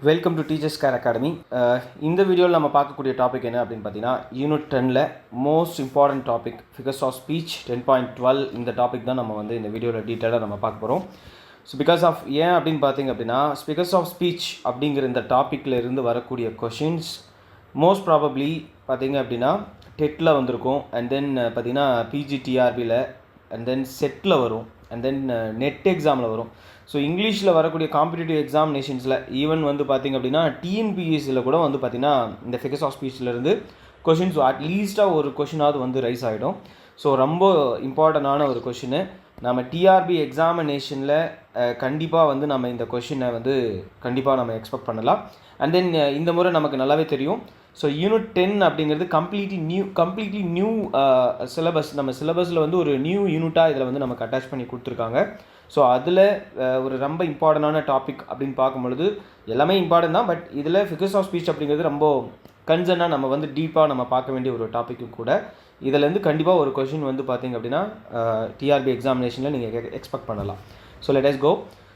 Welcome to teachers care academy. இந்த வீடியோவில் நம்ம பார்க்கக்கூடிய டாபிக் என்ன அப்படின்னு பார்த்தீங்கன்னா, யூனிட் 10ல் most important topic figures of speech 10.12. இந்த டாபிக் தான் நம்ம இந்த வீடியோவில் டீட்டெயிலாக நம்ம பார்க்க போகிறோம். ஸோ பிகாஸ் ஆஃப் ஏன் அப்படின்னு பார்த்தீங்க அப்படின்னா, ஃபிகர்ஸ் ஆஃப் ஸ்பீச் அப்படிங்கிற இந்த டாப்பிக்கில் இருந்து வரக்கூடிய கொஷின்ஸ் மோஸ்ட் ப்ராபப்ளி பார்த்தீங்க அப்படின்னா டெட்டில் வந்திருக்கும், அண்ட் தென் பார்த்தீங்கன்னா பிஜிடிஆர்பியில், அண்ட் தென் செட்டில் வரும், அண்ட் தென் நெட் எக்ஸாமில் வரும். ஸோ இங்கிலீஷில் வரக்கூடிய காம்படிட்டிவ் எக்ஸாமினேஷன்ஸில் ஈவன் பார்த்திங்க அப்படின்னா டிஎன்பிஎஸ்சியில் கூட பார்த்திங்கன்னா இந்த ஃபிகர்ஸ் ஆஃப் ஸ்பீச்சிலேருந்து கொஷின்ஸ் அட்லீஸ்ட்டாக ஒரு கொஷினாவது ரைஸ் ஆகிடும். ஸோ ரொம்ப இம்பார்ட்டண்டான ஒரு கொஷினு. நம்ம டிஆர்பி எக்ஸாமினேஷனில் கண்டிப்பாக நம்ம இந்த கொஷினை கண்டிப்பாக நம்ம எக்ஸ்பெக்ட் பண்ணலாம். அண்ட் தென் இந்த முறை நமக்கு நல்லாவே தெரியும். ஸோ யூனிட் 10 அப்படிங்கிறது கம்ப்ளீட்லி நியூ சிலபஸ். நம்ம சிலபஸில் ஒரு நியூ யூனிட்டாக இதில் நமக்கு அட்டாச் பண்ணி கொடுத்துருக்காங்க. ஸோ அதில் ஒரு ரொம்ப இம்பார்ட்டண்டான டாபிக் அப்படின்னு பார்க்கும்பொழுது எல்லாமே இம்பார்ட்டன் தான், பட் இதில் ஃபிகர்ஸ் ஆஃப் ஸ்பீச் அப்படிங்கிறது ரொம்ப கன்சர்னாக நம்ம டீப்பாக நம்ம பார்க்க வேண்டிய ஒரு டாப்பிக்கும் கூட. இதிலேருந்து கண்டிப்பாக ஒரு கொஷின் பார்த்திங்க அப்படின்னா டிஆர்பி எக்ஸாமினேஷனில் நீங்கள் எக்ஸ்பெக்ட் பண்ணலாம். So let us go.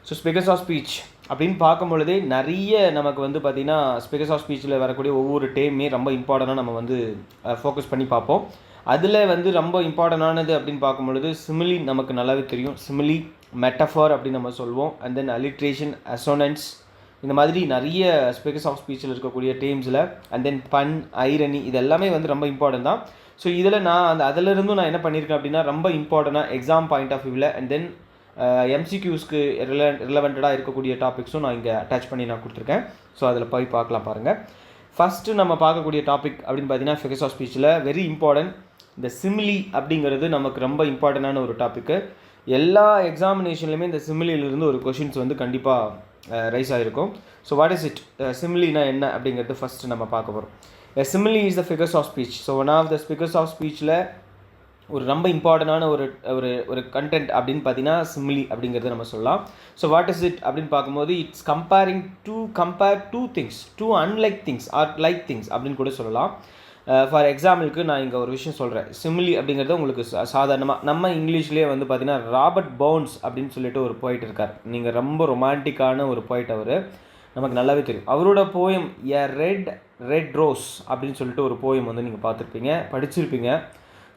So speakers of speech அப்படின்னு பார்க்கும்பொழுதே நிறைய நமக்கு பார்த்திங்கன்னா ஸ்பீக்கர்ஸ் ஆஃப் ஸ்பீச்சில் வரக்கூடிய ஒவ்வொரு டேமே ரொம்ப இம்பார்ட்டண்டாக நம்ம ஃபோக்கஸ் பண்ணி பார்ப்போம். அதில் ரொம்ப இம்பார்ட்டண்டானது அப்படின்னு பார்க்கும்பொழுது சிமிலி நமக்கு நல்லாவே தெரியும். சிமிலி, மெட்டஃபார் அப்படின்னு நம்ம சொல்லுவோம், அண்ட் தென் அலிட்ரேஷன், அசோனன்ஸ், இந்த மாதிரி நிறைய ஸ்பீக்கர்ஸ் ஆஃப் ஸ்பீச்சில் இருக்கக்கூடிய டேம்ஸில், அண்ட் தென் பன், ஐரணி, இது எல்லாமே ரொம்ப இம்பார்ட்டன்ட் தான். ஸோ இதில் நான் அதிலிருந்தும் நான் என்ன பண்ணியிருக்கேன் அப்படின்னா ரொம்ப இம்பார்ட்டண்டாக எக்ஸாம் பாயிண்ட் ஆஃப் வியூவில் அண்ட் தென் எம்சிக்யூஸ்க்கு ரிலவெண்டடாக இருக்கக்கூடிய டாபிக்ஸும் நான் இங்கே அட்டாச் பண்ணி நான் கொடுத்துருக்கேன். ஸோ அதில் போய் பார்க்கலாம் பாருங்கள். ஃபஸ்ட்டு நம்ம பார்க்கக்கூடிய டாபிக் அப்படின்னு பார்த்தீங்கன்னா ஃபிகர்ஸ் ஆஃப் ஸ்பீச்சில் வெரி இம்பார்ட்டன்ட் இந்த சிமிலி அப்படிங்கிறது நமக்கு ரொம்ப இம்பார்ட்டண்டான ஒரு டாப்பிக்கு. எல்லா எக்ஸாமினேஷன்லையுமே இந்த சிமிலியிலிருந்து ஒரு கொஷின்ஸ் கண்டிப்பாக ரைஸ் ஆகிருக்கும். ஸோ வாட் இஸ் இட், சிமிலினா என்ன அப்படிங்கிறது ஃபஸ்ட்டு நம்ம பார்க்க போகிறோம். Simile is the figures of speech. So one of the figures of ஸ்பீச்சில் ஒரு ரொம்ப இம்பார்ட்டண்டான ஒரு கண்டென்ட் அப்படின்னு பார்த்தீங்கன்னா சிமிலி அப்படிங்கிறது நம்ம சொல்லலாம். ஸோ வாட் இஸ் இட் அப்படின்னு பார்க்கும்போது it's compare two things, two unlike things or like things அப்படின்னு கூட சொல்லலாம். ஃபார் எக்ஸாம்பிளுக்கு நான் இங்கே ஒரு விஷயம் சொல்கிறேன். சிமிலி அப்படிங்கிறது உங்களுக்கு சாதாரணமாக நம்ம இங்கிலீஷ்லேயே பார்த்தீங்கன்னா ராபர்ட் பவுன்ஸ் அப்படின்னு சொல்லிட்டு ஒரு போய்ட் இருக்கார். நீங்கள் ரொம்ப ரொமான்டிக்கான ஒரு போய்ட், அவர் நமக்கு நல்லாவே தெரியும். அவரோட போயம் எ ரெட் ரோஸ் அப்படின்னு சொல்லிட்டு ஒரு போயம் நீங்கள் பார்த்துருப்பீங்க, படிச்சிருப்பீங்க.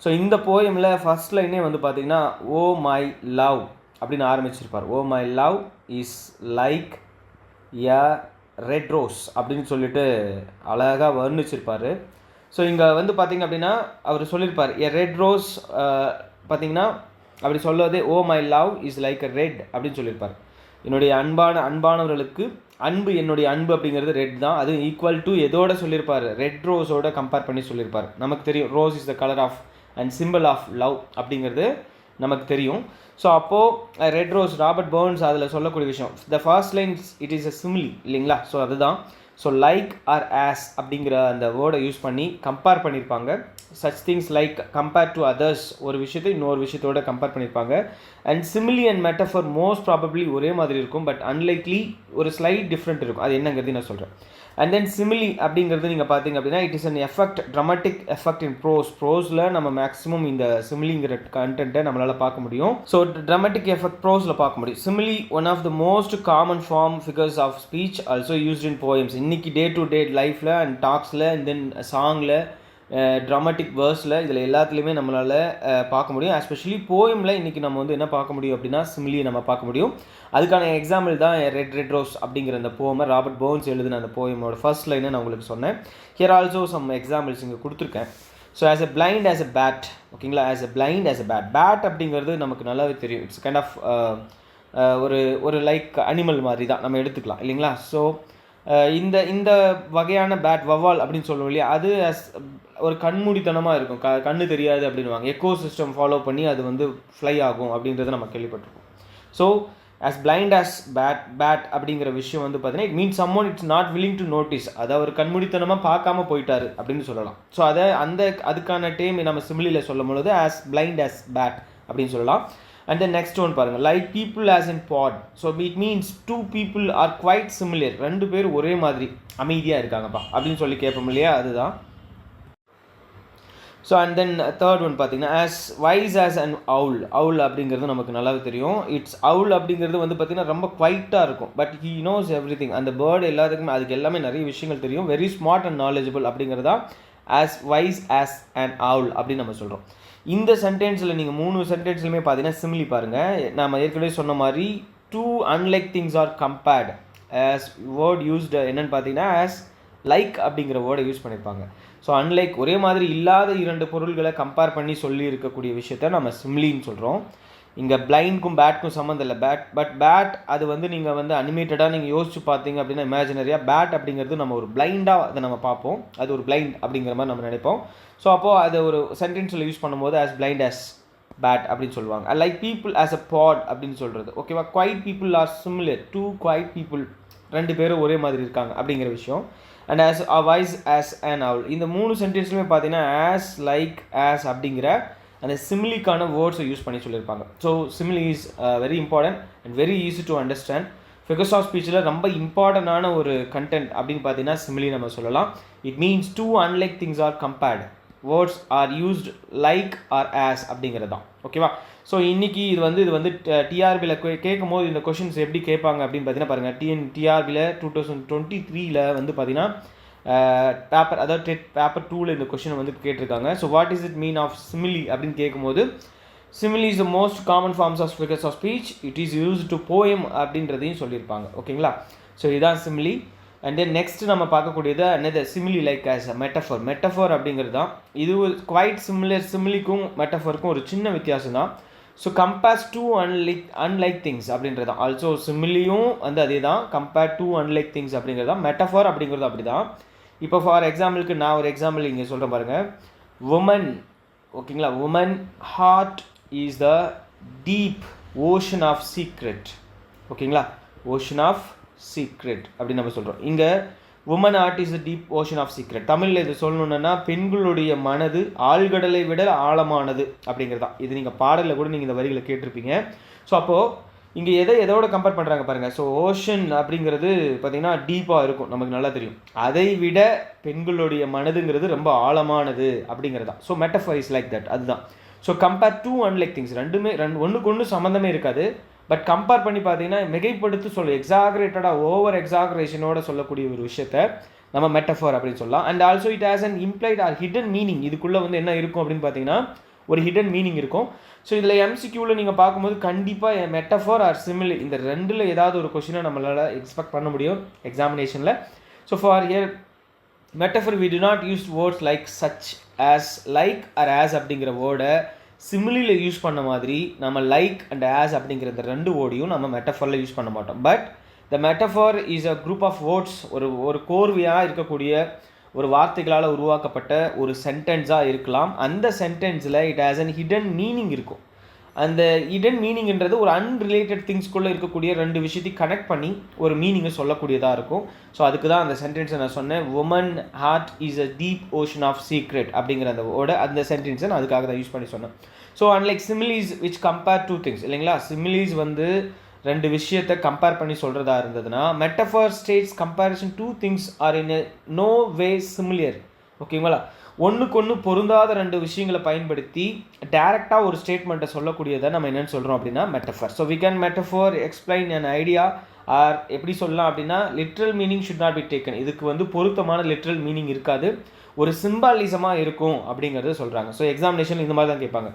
ஸோ இந்த போயமில் ஃபஸ்ட் லைனே பார்த்தீங்கன்னா ஓ மை லவ் அப்படின்னு ஆரம்பிச்சிருப்பார். Oh my love is like a red rose அப்படின்னு சொல்லிட்டு அழகாக வர்ணிச்சிருப்பார். ஸோ இங்கே பார்த்திங்க அப்படின்னா அவர் சொல்லியிருப்பார் எ ரெட் ரோஸ், பார்த்திங்கன்னா அப்படி சொல்லுவதே oh my love is like a red அப்படின்னு சொல்லியிருப்பார். என்னுடைய அன்பானவர்களுக்கு என்னுடைய அன்பு அப்படிங்கிறது ரெட் தான். அது ஈக்குவல் டு எதோட சொல்லியிருப்பார், ரெட் ரோஸோட கம்பேர் பண்ணி சொல்லியிருப்பார். நமக்கு தெரியும் rose is the colour of and symbol of love அப்படிங்கிறது நமக்கு தெரியும். ஸோ அப்போது ரெட் ரோஸ் ராபர்ட் பர்ன்ஸ் அதில் சொல்லக்கூடிய விஷயம் the first lines it is a simile இல்லைங்களா. ஸோ அதுதான். ஸோ லைக் ஆர் ஆஸ் அப்படிங்கிற அந்த வேர்டை யூஸ் பண்ணி கம்பேர் பண்ணியிருப்பாங்க. Such things like compare to others, ஒரு விஷயத்தை இன்னொரு விஷயத்தோட கம்பேர் பண்ணியிருப்பாங்க. And simile and metaphor most probably ஒரே மாதிரி இருக்கும், பட் அன்லைக்லி ஒரு ஸ்லைட் டிஃப்ரெண்ட் இருக்கும். அது என்னங்கிறது நான் சொல்கிறேன். அண்ட் தென் சிமிலி அப்படிங்கிறது நீங்கள் பார்த்தீங்க அப்படின்னா it is an effect, dramatic effect in ப்ரோஸில் நம்ம மேக்ஸிமம் இந்த சிமிலிங்கிற கண்டென்ட்டை நம்மளால் பார்க்க முடியும். ஸோ ட்ராமட்டிக் எஃபெக்ட் ப்ரோஸில் பார்க்க முடியும். Simile one of the most common form figures of speech, also used in poems. இன்றைக்கி டே டு டே லைஃப்பில் அண்ட் டாக்ஸில் அண்ட் தென் சாங்கில், ட்ராமட்டிக் வேர்ஸில், இதில் எல்லாத்துலேயுமே நம்மளால் பார்க்க முடியும். எஸ்பெஷலி போயமில் இன்றைக்கி நம்ம என்ன பார்க்க முடியும் அப்படின்னா சிமிலியை நம்ம பார்க்க முடியும். அதுக்கான எக்ஸாம்பிள் தான் ரெட் ரோஸ் அப்படிங்கிற அந்த போமை ராபர்ட் பர்ன்ஸ் எழுதின அந்த போயமோட ஃபர்ஸ்ட் லைனை நான் உங்களுக்கு சொன்னேன். ஹியர் ஆல்சோ சம் எக்ஸாம்பிள்ஸ் இங்கே கொடுத்துருக்கேன். So as a blind as a bat, ஓகேங்களா. As a blind as a bat அப்படிங்கிறது நமக்கு நல்லாவே தெரியும். இட்ஸ் கைண்ட் ஆஃப் ஒரு லைக் அனிமல் மாதிரி தான் நம்ம எடுத்துக்கலாம் இல்லைங்களா. ஸோ இந்த வகையான பேட் வவால் அப்படின்னு சொல்லுவோம் இல்லையா, அது ஒரு கண்மூடித்தனமாக இருக்கும், கண்ணு தெரியாது அப்படின்வாங்க. எக்கோ சிஸ்டம் ஃபாலோ பண்ணி அது ஃப்ளை ஆகும் அப்படின்றத நம்ம கேள்விப்பட்டிருக்கோம். So as blind as bat அப்படிங்கிற விஷயம் பார்த்தீங்கன்னா it means someone it's not willing to notice, அதை அவர் கண்மூடித்தனமாக பார்க்காம போயிட்டாரு அப்படின்னு சொல்லலாம். ஸோ அதுக்கான டேம் நம்ம சிமிலியில் சொல்லும் பொழுது ஆஸ் பிளைண்ட் ஆஸ் பேட் அப்படின்னு சொல்லலாம். அண்ட் தென் நெக்ஸ்ட் ஒன் பாருங்கள், like people as in pod. So it means two people are quite similar, ரெண்டு பேர் ஒரே மாதிரி அமைதியாக இருக்காங்கப்பா அப்படின்னு சொல்லி கேட்போம் இல்லையா, அதுதான். So and then third one பார்த்தீங்கன்னா ஆஸ் வைஸ் ஆஸ் அண்ட் அவுல் அப்படிங்கிறது நமக்கு நல்லாவே தெரியும். இட்ஸ் அவுல் அப்படிங்கிறது வந்து பார்த்திங்கன்னா ரொம்ப குவைட்டாக இருக்கும். But he knows every thing. அந்த பேர்டு எல்லாத்துக்குமே அதுக்கு எல்லாமே நிறைய விஷயங்கள் தெரியும். வெரி ஸ்மார்ட் அண்ட் நாலேஜபிள் அப்படிங்கிறதா ஆஸ் வைஸ் ஆஸ் அண்ட் அவுல் அப்படின்னு நம்ம சொல்கிறோம். இந்த சென்டென்ஸில் நீங்கள் 3 சென்டென்ஸ்லையுமே பார்த்தீங்கன்னா சிமிலி பாருங்கள். நம்ம ஏற்கனவே சொன்ன மாதிரி two unlike things are compared. As word used என்னென்னு பார்த்தீங்கன்னா ஆஸ் லைக் அப்படிங்கிற வேர்டை யூஸ் பண்ணியிருப்பாங்க. ஸோ அன்லைக் ஒரே மாதிரி இல்லாத 2 பொருள்களை கம்பேர் பண்ணி சொல்லி இருக்கக்கூடிய விஷயத்த நம்ம சிம்லின்னு சொல்கிறோம். இங்கே பிளைண்ட்க்கும் பேட்க்கும் சம்மந்தம் இல்லை. பேட் அது வந்து நீங்கள் வந்து அனிமேட்டடாக நீங்கள் யோசிச்சு பார்த்தீங்க அப்படின்னா இமேஜினரியாக பேட் அப்படிங்கிறது நம்ம ஒரு பிளைண்டாக அதை நம்ம பார்ப்போம். அது ஒரு பிளைண்ட் அப்படிங்கிற மாதிரி நம்ம நினைப்போம். ஸோ அப்போது அதை ஒரு சென்டென்ஸில் யூஸ் பண்ணும்போது ஆஸ் பிளைண்ட் ஆஸ் பேட் அப்படின்னு சொல்லுவாங்க. Like people as a bat அப்படின்னு சொல்கிறது. ஓகேவா? Quiet people are similar. 2 quiet people 2 பேரும் ஒரே மாதிரி இருக்காங்க அப்படிங்கிற விஷயம். And as a wise as and owl இந்த 3 சென்டென்ஸ்லையுமே பார்த்தீங்கன்னா ஆஸ் லைக் ஆஸ் அப்படிங்கிற அந்த சிமிலிக்கான வேர்ட்ஸை யூஸ் பண்ணி சொல்லியிருப்பாங்க. So simile is very important and very easy to understand. Figures of ஸ்பீச்சில் ரொம்ப இம்பார்ட்டண்டான ஒரு கண்டென்ட் அப்படின்னு பார்த்தீங்கன்னா சிமிலி நம்ம சொல்லலாம். It means two unlike things are compared. Words are used like or as அப்படிங்கிறது தான். ஓகேவா? ஸோ இன்றைக்கி இது வந்து டிஆர்பியில் கேட்கும் போது இந்த கொஷின்ஸ் எப்படி கேட்பாங்க அப்படின்னு பார்த்தீங்கன்னா பாருங்கள். டிஆர்பியில் 2023 வந்து பார்த்தீங்கன்னா பேப்பர் அதாவது பேப்பர் 2 இந்த கொஷினை வந்து கேட்டிருக்காங்க. So what is it mean of simile அப்படின்னு கேட்கும்போது simile is the most common forms of figures of speech. It is use to poem அப்படின்றதையும் சொல்லியிருப்பாங்க. ஓகேங்களா? ஸோ இதுதான் சிமிலி. அண்ட் தென் நெக்ஸ்ட் நம்ம பார்க்கக்கூடியது என்னது சிமிலி லைக் ஆஸ் அ மெட்டஃபர் அப்படிங்கிறது தான். இது ஒரு குவைட் சிமிலர். சிமிலிக்கும் மெட்டஃபருக்கும் ஒரு சின்ன வித்தியாசம் தான். So compares two unlike things அப்படின்றது தான். ஆல்சோ சிமிலியும் வந்து அதே தான். கம்பேர் டூ அன்லைக் திங்ஸ் அப்படிங்கிறது தான். மெட்டஃபர் அப்படிங்கிறது அப்படி தான். இப்போ ஃபார் எக்ஸாம்பிளுக்கு நான் ஒரு எக்ஸாம்பிள் இங்கே சொல்கிறேன் பாருங்கள். உமன், ஓகேங்களா? Woman heart is the deep ocean of secret. ஓகேங்களா? ஓஷன் ஆஃப் சீக்ரெட் அப்படின்னு நம்ம சொல்கிறோம். இங்கே woman heart is the deep ocean of secret. தமிழில் இது சொல்லணுன்னா பெண்களுடைய மனது ஆழ்கடலை விட ஆழமானது அப்படிங்கிறது தான். இது நீங்கள் பாடலில் கூட நீங்கள் இந்த வரிகளை கேட்டிருப்பீங்க. ஸோ அப்போது இங்கே எதோட கம்பேர் பண்ணுறாங்க பாருங்கள். ஸோ ஓஷன் அப்படிங்கிறது பார்த்திங்கன்னா டீப்பாக இருக்கும், நமக்கு நல்லா தெரியும். அதை விட பெண்களுடைய மனதுங்கிறது ரொம்ப ஆழமானது அப்படிங்கிறது தான். So metaphor is like that. அதுதான். So compare two unlike things. ஒன்றுக்கு ஒன்று சம்மந்தமே இருக்காது. பட் கம்பேர் பண்ணி பார்த்தீங்கன்னா மிகைப்படுத்தி எக்ஸாகரேட்டடாக ஓவர் எக்ஸாகரேஷனோட சொல்லக்கூடிய ஒரு விஷயத்த நம்ம மெட்டஃபர் அப்படின்னு சொல்லலாம். And also it has an implied or hidden meaning. இதுக்குள்ளே வந்து என்ன இருக்கும் அப்படின்னு பார்த்தீங்கன்னா ஒரு ஹிடன் மீனிங் இருக்கும். ஸோ இதில் எம்சிக்யூவில் நீங்கள் பார்க்கும்போது கண்டிப்பாக மெட்டஃபர் ஆர் சிமிலி இந்த 2ல் ஏதாவது ஒரு கொஷினை நம்மளால் எக்ஸ்பெக்ட் பண்ண முடியும் எக்ஸாமினேஷனில். So for here metaphor we do not use words like such as like or as அப்படிங்கிற வேர்டை சிமிலியில் யூஸ் பண்ண மாதிரி நம்ம லைக் அண்ட் ஆஸ் அப்படிங்கிற இந்த 2 வேர்டையும் நம்ம மெட்டஃபரில் யூஸ் பண்ண மாட்டோம். But the metaphor is a group of words. ஒரு கோர்வையாக இருக்கக்கூடிய ஒரு வார்த்தைகளால் உருவாக்கப்பட்ட ஒரு சென்டென்ஸாக இருக்கலாம். அந்த சென்டென்ஸில் it has an hidden meaning இருக்கும். அந்த ஹிடன் மீனிங்ன்றது ஒரு அன்ரிலேட்டட் திங்ஸ்குள்ளே இருக்கக்கூடிய 2 விஷயத்தையும் கனெக்ட் பண்ணி ஒரு மீனிங்கை சொல்லக்கூடியதாக இருக்கும். ஸோ அதுக்கு தான் அந்த சென்டென்ஸை நான் சொன்னேன். Woman heart is a deep ocean of secret அப்படிங்கிற அந்த சென்டென்ஸை நான் அதுக்காக தான் யூஸ் பண்ணி சொன்னேன். So unlike similes which compare 2 things இல்லைங்களா? சிமிலிஸ் வந்து 2 விஷயத்தை கம்பேர் பண்ணி சொல்கிறதா இருந்ததுன்னா metaphor states comparison 2 things are in no way similar. ஓகேங்களா? ஒன்றுக்கு ஒன்று பொருந்தாத 2 விஷயங்களை பயன்படுத்தி டேரெக்டாக ஒரு ஸ்டேட்மெண்ட்டை சொல்லக்கூடியதை நம்ம என்னென்னு சொல்கிறோம் அப்படின்னா metaphor. So we can metaphor explain an idea or எப்படி சொல்லலாம் அப்படின்னா literal meaning should not be taken. இதுக்கு வந்து பொருத்தமான லிட்ரல் மீனிங் இருக்காது, ஒரு சிம்பாலிசமாக இருக்கும் அப்படிங்கிறத சொல்கிறாங்க. ஸோ எக்ஸாமினேஷன் இந்த மாதிரி தான் கேட்பாங்க.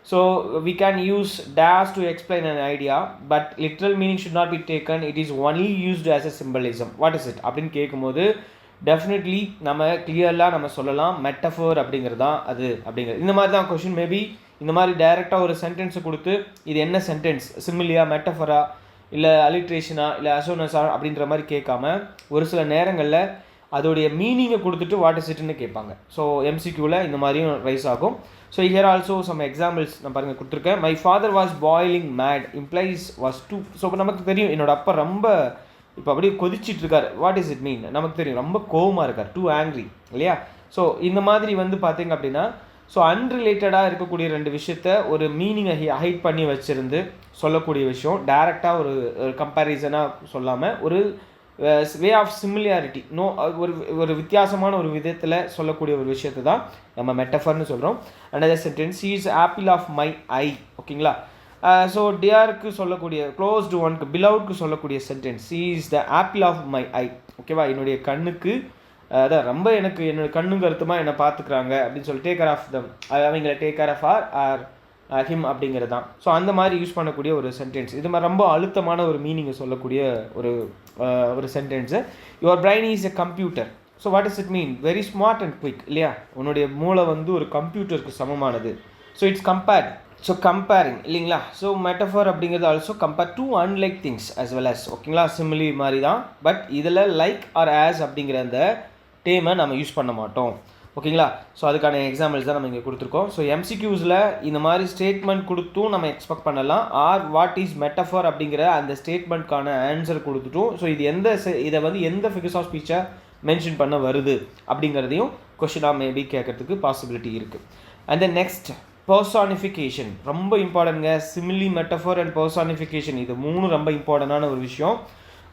So we can use dash to explain an idea but literal meaning should not be taken. It is only used as a symbolism. What is it அப்படின்னு கேட்கும்போது டெஃபினெட்லி நம்ம கிளியர்லாக நம்ம சொல்லலாம் மெட்டஃபர் அப்படிங்கிறது தான் அது அப்படிங்கிறது. இந்த மாதிரி தான் கொஷின் மேபி இந்த மாதிரி டைரெக்டாக ஒரு சென்டென்ஸை கொடுத்து இது என்ன சென்டென்ஸ், சிமிலியா, மெட்டஃபரா, இல்லை அலிட்ரேஷனா, இல்லை அசோனஸா அப்படின்ற மாதிரி கேட்காம ஒரு சில நேரங்களில் அதோடைய மீனிங்கை கொடுத்துட்டு வாட் இஸ் இட்னு கேட்பாங்க. ஸோ எம்சிக்யூவில் இந்த மாதிரியும் ரைஸ் ஆகும். So here also some examples நான் பாருங்கள் கொடுத்துருக்கேன். My father was boiling mad implies was too. So நமக்கு தெரியும் என்னோட அப்பா ரொம்ப இப்போ அப்படியே கொதிச்சிட்டு இருக்கார். What is it mean? நமக்கு தெரியும் ரொம்ப கோவமாக இருக்கார், டூ ஆங்க்ரி இல்லையா? ஸோ இந்த மாதிரி வந்து பார்த்தீங்க அப்படின்னா ஸோ அன்ரிலேட்டடாக இருக்கக்கூடிய 2 விஷயத்த ஒரு மீனிங்கை ஹைட் பண்ணி வச்சுருந்து சொல்லக்கூடிய விஷயம் டேரெக்டாக ஒரு கம்பேரிசனாக சொல்லாமல் ஒரு வே ஆஃப் சிமிலியாரிட்டி ஒரு வித்தியாசமான ஒரு விதத்தில் சொல்லக்கூடிய ஒரு விஷயத்தை தான் நம்ம மெட்டஃபர்னு சொல்கிறோம். Another sentence, he is apple of my eye. ஓகேங்களா? ஸோ டியருக்கு சொல்லக்கூடிய, க்ளோஸ்டு ஒன்க்கு, பிலவுட்க்கு சொல்லக்கூடிய sentence, he is the apple of my eye. ஓகேவா? என்னுடைய கண்ணுக்கு அதான் ரொம்ப எனக்கு என்னோட கண்ணுங்க அர்த்தமாக என்னை பார்த்துக்கிறாங்க அப்படின்னு சொல்லி டேக் கேர் ஆஃப் தம், அவங்கள take care of or him அப்படிங்கிறது தான். ஸோ அந்த மாதிரி யூஸ் பண்ணக்கூடிய ஒரு சென்டென்ஸ். இது மாதிரி ரொம்ப அழுத்தமான ஒரு மீனிங்கை சொல்லக்கூடிய ஒரு sentence. Your brain is a computer. So what is it mean? Very smart and quick இல்லையா? உன்னுடைய மூளை வந்து ஒரு கம்ப்யூட்டருக்கு சமமானது. So it's compared. So comparing இல்லைங்களா? ஸோ மெட்டஃபர் அப்படிங்கிறது also compare to unlike things as well as. ஓகேங்களா? சிமிலி மாதிரி தான். பட் இதில் லைக் ஆர் ஆஸ் அப்படிங்கிற அந்த டேமை நம்ம யூஸ் பண்ண மாட்டோம். ஓகேங்களா? ஸோ அதுக்கான எக்ஸாம்பிள்ஸ் தான் நம்ம இங்கே கொடுத்துருக்கோம். ஸோ எம்சிக்யூஸில் இந்த மாதிரி ஸ்டேட்மெண்ட் கொடுத்தும் நம்ம எக்ஸ்பெக்ட் பண்ணலாம். ஆர் வாட் இஸ் மெட்டஃபர் அப்படிங்கிற அந்த ஸ்டேட்மெண்ட்கான ஆன்சர் கொடுத்துட்டும், ஸோ இது இதை வந்து எந்த ஃபிகர்ஸ் ஆஃப் ஸ்பீச்சை மென்ஷன் பண்ண வருது அப்படிங்கிறதையும் கொஷினாக மேபி கேட்கறதுக்கு பாசிபிலிட்டி இருக்குது. And then next, personification. ரொம்ப இம்பார்ட்டன்ட்ங்க. சிமிலி, மெட்டஃபர் அண்ட் பர்சானிஃபிகேஷன், இது மூணு ரொம்ப இம்பார்ட்டண்டான ஒரு விஷயம்.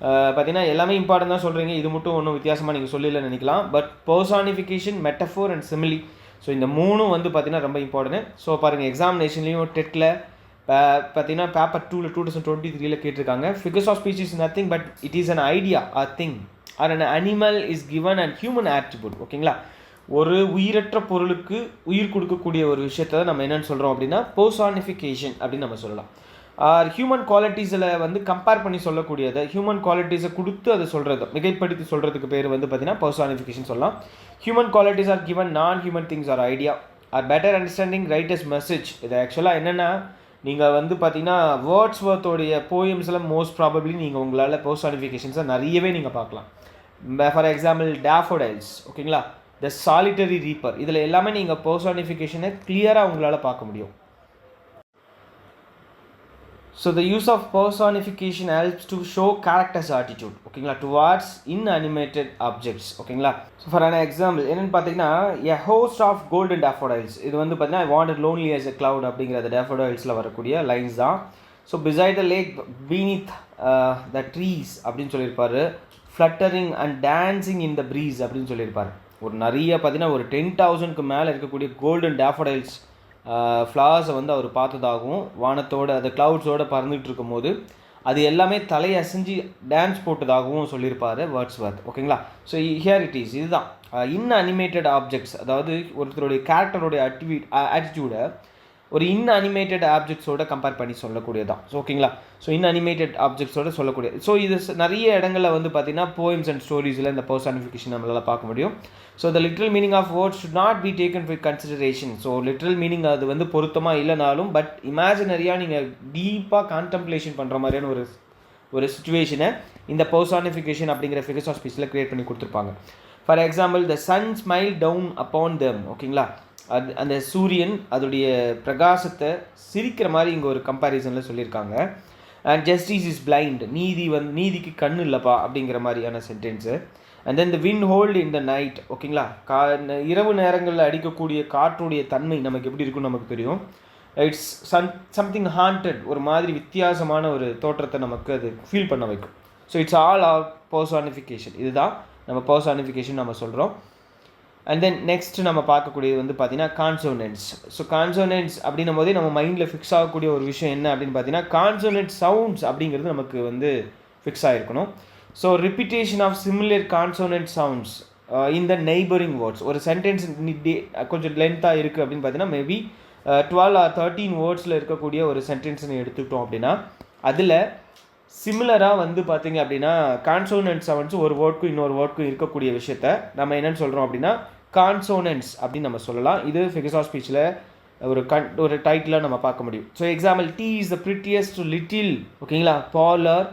பார்த்தீங்கன்னா எல்லாமே இம்பார்ட்டன் தான் சொல்கிறீங்க, இது மட்டும் ஒன்றும் வித்தியாசமாக நீங்கள் சொல்லல நினைக்கலாம். But personification, metaphor and simile, so இந்த மூணும் வந்து பார்த்தீங்கன்னா ரொம்ப இம்பார்ட்டன்ட். ஸோ பாருங்கள், எக்ஸாமினேஷன்லேயும் டெட்டில் பார்த்தீங்கன்னா பேப்பர் 2 2023 கேட்டிருக்காங்க. Figures of speech is nothing but it is an idea, a thing or an animal is given and human attribute. ஓகேங்களா? ஒரு உயிரற்ற பொருளுக்கு உயிர் கொடுக்கக்கூடிய ஒரு விஷயத்தை நம்ம என்னென்னு சொல்கிறோம் அப்படின்னா பர்சானிஃபிகேஷன் அப்படின்னு நம்ம சொல்லலாம். ஹியூமன் குவாலிட்டிஸில் வந்து கம்பேர் பண்ணி சொல்லக்கூடியதை, ஹியூமன் குவாலிட்டிஸை கொடுத்து அதை சொல்கிறது, மிகைப்படுத்தி சொல்கிறதுக்கு பேர் வந்து பார்த்தீங்கன்னா பர்சானிஃபிகேஷன் சொல்லலாம். Human qualities are given non human things or idea or better understanding writer's message. இது ஆக்சுவலாக என்னென்னா, நீங்கள் வந்து பார்த்தீங்கன்னா வேர்ட்ஸ்வர்த்தோடைய போயம்ஸில் மோஸ்ட் ப்ராபப்ளி நீங்கள் உங்களால் பர்சானிஃபிகேஷன்ஸை நிறையவே நீங்கள் பார்க்கலாம். ஃபார் எக்ஸாம்பிள் டேஃபோடைல்ஸ், ஓகேங்களா, த சாலிட்டரி ரீப்பர், இதில் எல்லாமே நீங்கள் பர்சானிஃபிகேஷனை கிளியராக உங்களால் பார்க்க முடியும். So the use of personification helps to show character's attitude, ஓகேங்களா, towards inanimated objects. ஓகேங்களா? ஸோ ஃபார் an example என்னென்னு பார்த்தீங்கன்னா, a host of golden daffodils, இது வந்து பார்த்தீங்கன்னா I wanted lonely as a cloud அப்படிங்கிற அந்த daffodilsல வரக்கூடிய லைன்ஸ் தான். So beside the lake beneath the trees அப்படின்னு சொல்லியிருப்பாரு. fluttering and dancing in the breeze அப்படின்னு சொல்லியிருப்பாரு. ஒரு நிறைய பார்த்தீங்கன்னா ஒரு 10,000க்கு மேலே இருக்கக்கூடிய கோல்டன் டேஃபோடைல்ஸ் ஃப்ளவர்ஸை வந்து அவர் பார்த்ததாகவும், வானத்தோடு அது க்ளவுட்ஸோடு பறந்துகிட்டு இருக்கும்போது அது எல்லாமே தலையசைஞ்சு டான்ஸ் போட்டதாகவும் சொல்லியிருப்பார் வேர்ட்ஸ்வர்த். ஓகேங்களா? ஸோ ஹியர் இட் இஸ், இதுதான் இன்அனிமேட்டட் ஆப்ஜெக்ட்ஸ், அதாவது ஒருத்தருடைய கேரக்டருடைய ஆட்டிடியூடை ஒரு இன்அனிமேட்டட் ஆப்ஜெக்ட்ஸோட கம்பேர் பண்ணி சொல்லக்கூடியதான். ஸோ ஓகேங்களா? ஸோ இன்அனிமேட்டட் ஆப்ஜெக்ட்ஸோட சொல்லக்கூடியது. ஸோ இது நிறைய இடங்களில் வந்து பார்த்தீங்கன்னா போயம்ஸ் அண்ட் ஸ்டோரிஸில் இந்த பர்சானிஃபிகேஷன் நம்மளால் பார்க்க முடியும். So the literal meaning of words should not be taken with consideration. So literal meaning அது வந்து பொருத்தமாக இல்லைனாலும், பட் இமேஜினரியாக நீங்கள் டீப்பாக கான்டம்ப்ளேஷன் பண்ணுற மாதிரியான ஒரு சுச்சுவேஷனை இந்த பர்சானிஃபிகேஷன் அப்படிங்கிற ஃபிகர்ஸ் ஆஃப் ஸ்பீச்சில் க்ரியேட் பண்ணி கொடுத்துருப்பாங்க. For example, the sun smile down upon them. ஓகேங்களா? அந்த சூரியன் அதோடைய பிரகாசத்தை சிரிக்கிற மாதிரி இங்கே ஒரு கம்பேரிசனில் சொல்லியிருக்காங்க. அண்ட் ஜஸ்டிஸ் இஸ் பிளைண்ட், நீதிக்கு கண்ணு இல்லைப்பா அப்படிங்கிற மாதிரியான sentence. And then the wind hold in the night. ஓகேங்களா? இரவு நேரங்களில் அடிக்கக்கூடிய காற்றுடைய தன்மை நமக்கு எப்படி இருக்குன்னு நமக்கு தெரியும். இட்ஸ் சம்திங் ஹாண்டட், ஒரு மாதிரி வித்தியாசமான ஒரு தோற்றத்தை நமக்கு அது ஃபீல் பண்ண வைக்கும். So it's all or personification. இதுதான் நம்ம பர்சானிஃபிகேஷன் நம்ம சொல்கிறோம். அண்ட் தென் நெக்ஸ்ட் நம்ம பார்க்கக்கூடியது வந்து பார்த்தீங்கன்னா கான்சோனன்ட்ஸ். ஸோ கான்சோனன்ட்ஸ் அப்படின்னும் போதே நம்ம மைண்டில் ஃபிக்ஸ் ஆகக்கூடிய ஒரு விஷயம் என்ன அப்படின்னு பார்த்தீங்கன்னா, கான்சோனன்ட் சவுண்ட்ஸ் அப்படிங்கிறது நமக்கு வந்து ஃபிக்ஸ் ஆகிருக்கணும். So repetition of similar consonant sounds in the neighbouring words. ஒரு சென்டென்ஸ் கொஞ்சம் லென்த்தாக இருக்குது அப்படின்னு பார்த்தீங்கன்னா மேபி 12 or 13 வேர்ட்ஸில் இருக்கக்கூடிய ஒரு சென்டென்ஸ்னு எடுத்துக்கிட்டோம் அப்படின்னா, அதில் சிமிலராக வந்து பார்த்திங்க அப்படின்னா கான்சோனன்ட் சவுண்ட்ஸ் ஒரு வேர்டுக்கும் இன்னொரு வேர்டுக்கும் இருக்கக்கூடிய விஷயத்த நம்ம என்னென்னு சொல்கிறோம் அப்படின்னா கான்சோனன்ட்ஸ் அப்படின்னு நம்ம சொல்லலாம். இது ஃபிகர்ஸ் ஆஃப் ஸ்பீச்சில் ஒரு டைட்டிலாக நம்ம பார்க்க முடியும். So example, T is the prettiest little. ஓகேங்களா? Parlour